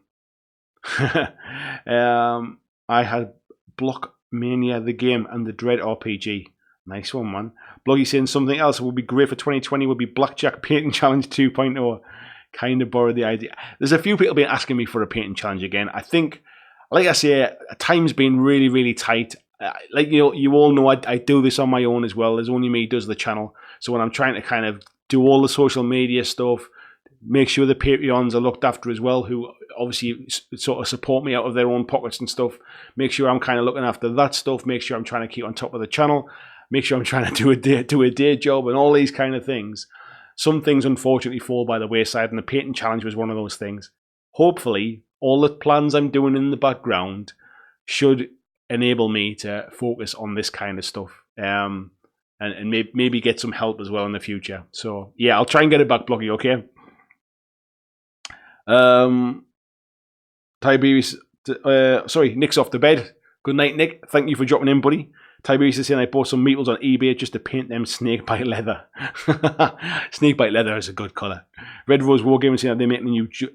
had Block Mania the game and the Dread RPG. Nice one, man. Bloggy saying something else that would be great for 2020 would be BlackJack Painting Challenge 2.0. Kind of borrowed the idea. There's a few people been asking me for a painting challenge again. I think, like I say, time's been really, really tight. Like you all know, I do this on my own as well. There's only me does the channel. So when I'm trying to kind of do all the social media stuff, make sure the Patreons are looked after as well, who obviously sort of support me out of their own pockets and stuff. Make sure I'm kind of looking after that stuff. Make sure I'm trying to keep on top of the channel. Make sure I'm trying to do a day job and all these kind of things. Some things unfortunately fall by the wayside, and the painting challenge was one of those things. Hopefully, all the plans I'm doing in the background should enable me to focus on this kind of stuff, and maybe get some help as well in the future. So yeah, I'll try and get it back, Bloggy. Okay. Tiberius, sorry, Nick's off to bed. Good night, Nick. Thank you for dropping in, buddy. Tiberius is saying I bought some meeples on eBay just to paint them snakebite leather. Snakebite leather is a good colour. Red Rose Wargaming saying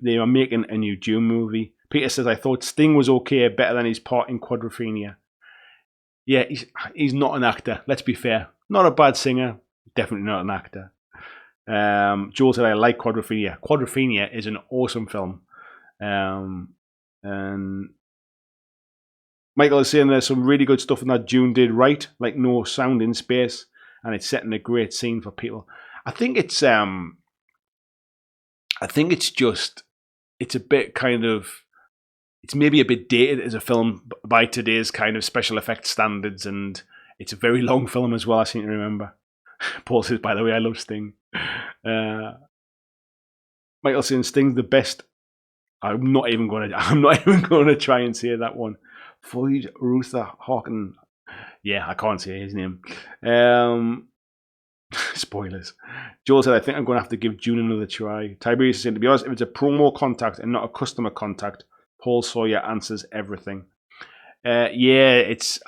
they are making a new Doom movie. Peter says I thought Sting was okay, better than his part in Quadrophenia. Yeah, he's not an actor. Let's be fair. Not a bad singer. Definitely not an actor. Joel said I like Quadrophenia. Quadrophenia is an awesome film. And Michael is saying there's some really good stuff in that Dune did right, like no sound in space, and it's setting a great scene for people. I think it's just it's a bit kind of, it's maybe a bit dated as a film by today's kind of special effects standards, and it's a very long film as well, I seem to remember. Paul says, by the way, I love Sting. Michael saying Sting's the best. I'm not even going to try and say that one. Floyd Ruther Hawken. Yeah, I can't say his name. Spoilers. Joel said, I think I'm going to have to give June another try. Tiberius is saying, to be honest, if it's a promo contact and not a customer contact, Paul Sawyer answers everything. Yeah, it's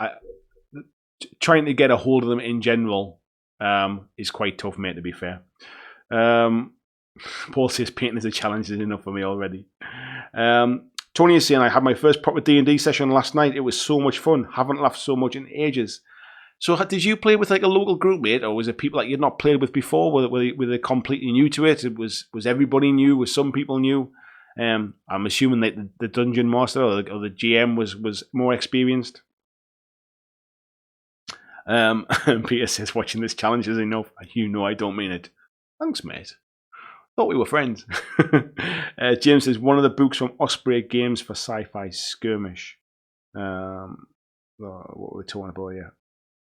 trying to get a hold of them in general is quite tough, mate, to be fair. Paul says painting is a challenge is enough for me already. Tony is saying, I had my first proper D&D session last night. It was so much fun. Haven't laughed so much in ages. So did you play with like a local group, mate? Or was it people that you'd not played with before? Were they completely new to it? Was everybody new? Was some people new? I'm assuming that the Dungeon Master or the GM was more experienced. Peter says, watching this challenge is enough. You know I don't mean it. Thanks, mate. Thought we were friends. James says, one of the books from Osprey Games for Sci-Fi Skirmish. What were we talking about here?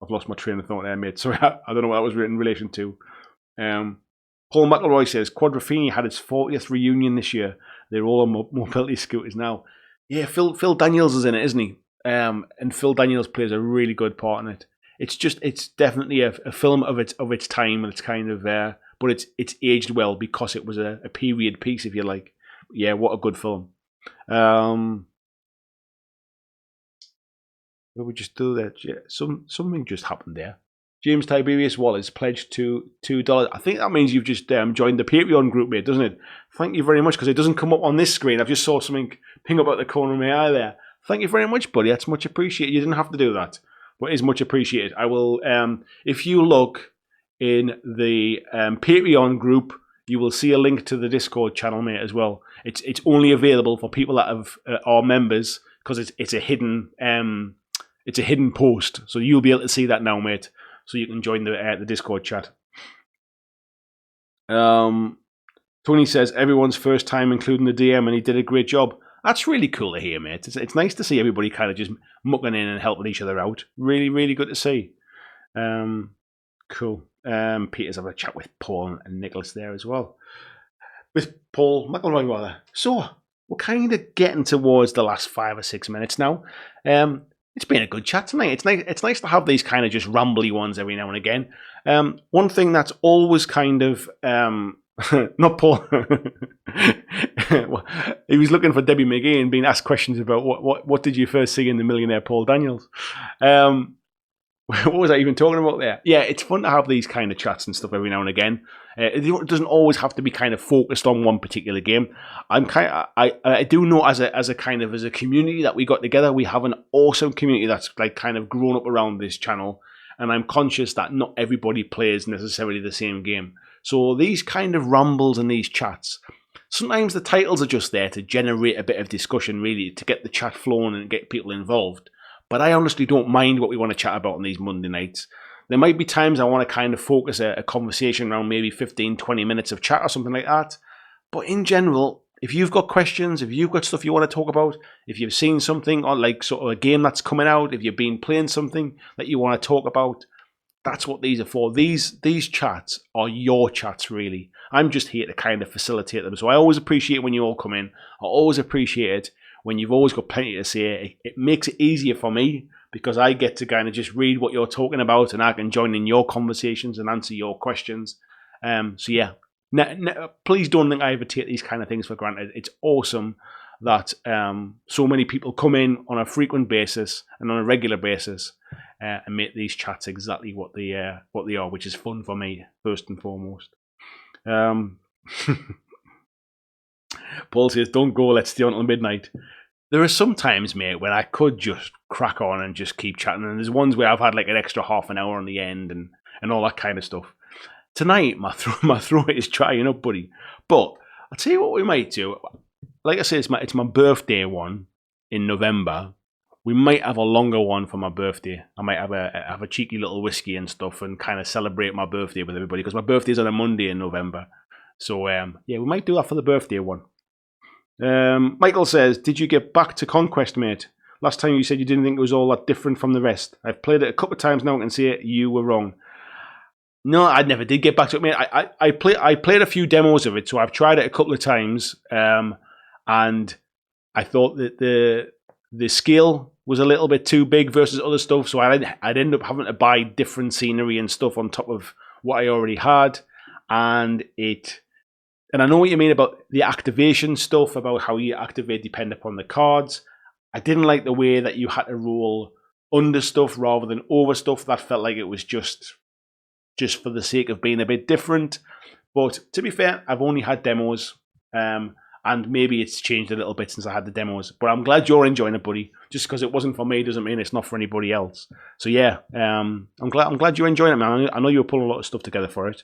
I've lost my train of thought there, mate. Sorry, I don't know what that was written in relation to. Paul McElroy says, Quadrophenia had its 40th reunion this year. They're all on mobility scooters now. Yeah, Phil Daniels is in it, isn't he? And Phil Daniels plays a really good part in it. It's definitely a film of its time, and it's kind of there. But it's aged well because it was a period piece, if you like. Yeah, what a good film. What we just do that? Yeah, something just happened there. James Tiberius Wallace pledged to $2. I think that means you've just joined the Patreon group, mate, doesn't it? Thank you very much, because it doesn't come up on this screen. I've just saw something ping up at the corner of my eye there. Thank you very much, buddy. That's much appreciated. You didn't have to do that, but it is much appreciated. I will, if you look in the Patreon group, you will see a link to the Discord channel, mate, as well. It's only available for people that are members, because it's a hidden post, so you'll be able to see that now, mate. So you can join the Discord chat. Tony says everyone's first time, including the DM, and he did a great job. That's really cool to hear, mate. It's nice to see everybody kind of just mucking in and helping each other out. Really, really good to see. Cool. Peter's having a chat with Paul and Nicholas there as well. with Paul McElroy rather. So we're kind of getting towards the last 5 or 6 minutes now. It's been a good chat tonight. It's nice to have these kind of just rambly ones every now and again. One thing that's always kind of not Paul. He was looking for Debbie McGee and being asked questions about what did you first see in the Millionaire Paul Daniels. What was I even talking about there? Yeah, it's fun to have these kind of chats and stuff every now and again. It doesn't always have to be kind of focused on one particular game. I do know as a community that we got together, we have an awesome community that's like kind of grown up around this channel, and I'm conscious that not everybody plays necessarily the same game. So these kind of rambles and these chats, sometimes the titles are just there to generate a bit of discussion, really, to get the chat flowing and get people involved. But I honestly don't mind what we want to chat about on these Monday nights. There might be times I want to kind of focus a conversation around maybe 15, 20 minutes of chat or something like that. But in general, if you've got questions, if you've got stuff you want to talk about, if you've seen something or like sort of a game that's coming out, if you've been playing something that you want to talk about, that's what these are for. These chats are your chats, really. I'm just here to kind of facilitate them. So I always appreciate when you all come in. I always appreciate it when you've always got plenty to say. It makes it easier for me because I get to kind of just read what you're talking about and I can join in your conversations and answer your questions. So yeah, please don't think I ever take these kind of things for granted. It's awesome that so many people come in on a frequent basis and on a regular basis and make these chats exactly what they are, which is fun for me first and foremost. Paul says, "Don't go. Let's stay until midnight." There are some times, mate, when I could just crack on and just keep chatting, and there's ones where I've had like an extra half an hour on the end and all that kind of stuff. Tonight, my throat is drying up, buddy. But I'll tell you what we might do. Like I said, it's my birthday one in November. We might have a longer one for my birthday. I might have a cheeky little whiskey and stuff and kind of celebrate my birthday with everybody because my birthday's on a Monday in November. So yeah, we might do that for the birthday one. Michael says, "Did you get back to Conquest, mate? Last time you said you didn't think it was all that different from the rest. I've played it a couple of times now and can say you were wrong." No, I never did get back to it, mate. I played a few demos of it, so I've tried it a couple of times, and I thought that the scale was a little bit too big versus other stuff, so I'd end up having to buy different scenery and stuff on top of what I already had, and I know what you mean about the activation stuff, about how you activate depend upon the cards. I didn't like the way that you had to roll under stuff rather than over stuff. That felt like it was just for the sake of being a bit different. But to be fair, I've only had demos, and maybe it's changed a little bit since I had the demos. But I'm glad you're enjoying it, buddy. Just because it wasn't for me doesn't mean it's not for anybody else. So yeah, I'm glad you're enjoying it, man. I know you were pulling a lot of stuff together for it.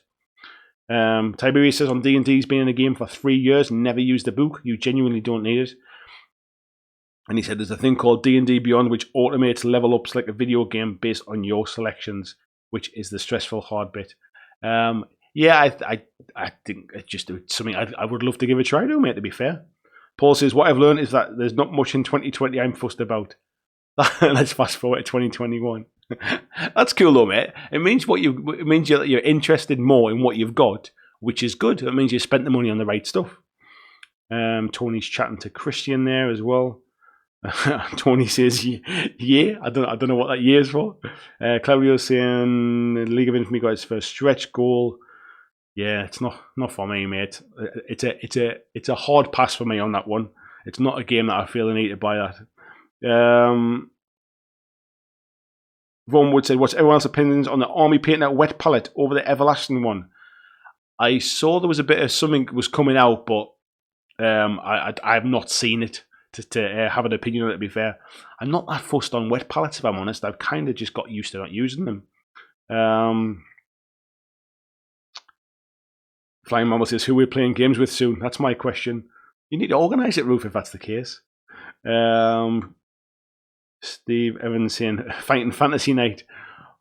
Tiberius says, "On D&D's been in a game for 3 years and never used the book. You genuinely don't need it." And he said, "There's a thing called D&D Beyond which automates level ups like a video game based on your selections, which is the stressful hard bit." Yeah, I think it's just something I would love to give a try to, mate, to be fair. Paul says, "What I've learned is that there's not much in 2020 I'm fussed about." Let's fast forward to 2021. That's cool though, mate. It means you're interested more in what you've got, which is good. It means you spent the money on the right stuff. Tony's chatting to Christian there as well. Tony says, "Yeah." I don't know what that year is for. Claudio's saying, "League of Infamy got its first stretch goal." Yeah, it's not for me, mate. It's a hard pass for me on that one. It's not a game that I feel the need to buy that. Vaughn Wood said, "What's everyone else's opinions on the army painting that wet palette over the Everlasting one?" I saw there was a bit of something was coming out, but I have not seen it to have an opinion on it, to be fair. I'm not that fussed on wet palettes, if I'm honest. I've kind of just got used to not using them. Flying Mammal says, "Who we're playing games with soon?" That's my question. You need to organise it, Roof, if that's the case. Steve Evans saying, "Fighting Fantasy Night."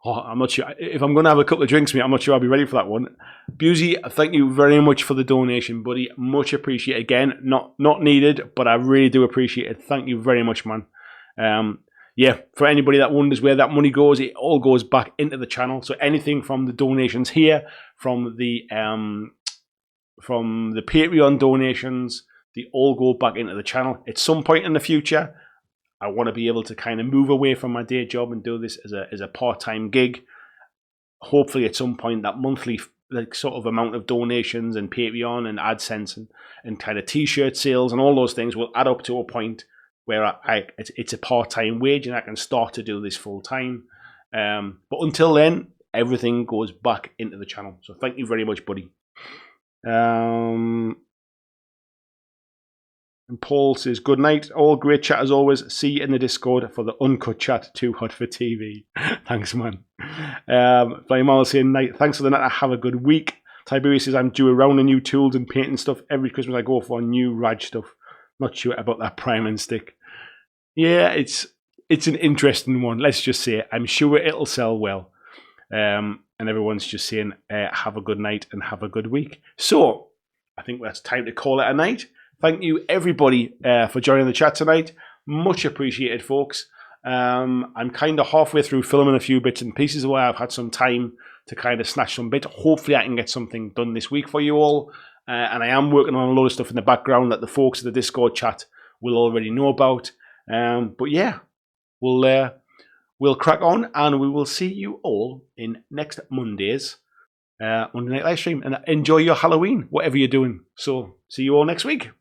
Oh, I'm not sure. If I'm going to have a couple of drinks, mate, I'm not sure I'll be ready for that one. Busey, thank you very much for the donation, buddy. Much appreciated. Again, not needed, but I really do appreciate it. Thank you very much, man. Yeah, for anybody that wonders where that money goes, it all goes back into the channel. So anything from the donations here, from the from the Patreon donations, they all go back into the channel. At some point in the future, I want to be able to kind of move away from my day job and do this as a part-time gig. Hopefully at some point that monthly sort of amount of donations and Patreon and AdSense and kind of t-shirt sales and all those things will add up to a point where it's a part-time wage and I can start to do this full-time. But until then, everything goes back into the channel. So thank you very much, buddy. And Paul says, good night. All great chat as always. See you in the Discord for the uncut chat. Too hot for TV. Thanks, man. Flying Marvel saying, night. Thanks for the night. Have a good week. Tiberius says, I'm due a round of new tools and painting stuff. Every Christmas I go for new Raj stuff. Not sure about that prime and stick. Yeah, it's an interesting one. Let's just say I'm sure it'll sell well. And everyone's just saying, have a good night and have a good week. So I think that's time to call it a night. Thank you, everybody, for joining the chat tonight. Much appreciated, folks. I'm kind of halfway through filming a few bits and pieces where I've had some time to kind of snatch some bits. Hopefully, I can get something done this week for you all. And I am working on a load of stuff in the background that the folks at the Discord chat will already know about. But yeah, we'll crack on, and we will see you all in next Monday's Monday night live stream. And enjoy your Halloween, whatever you're doing. So see you all next week.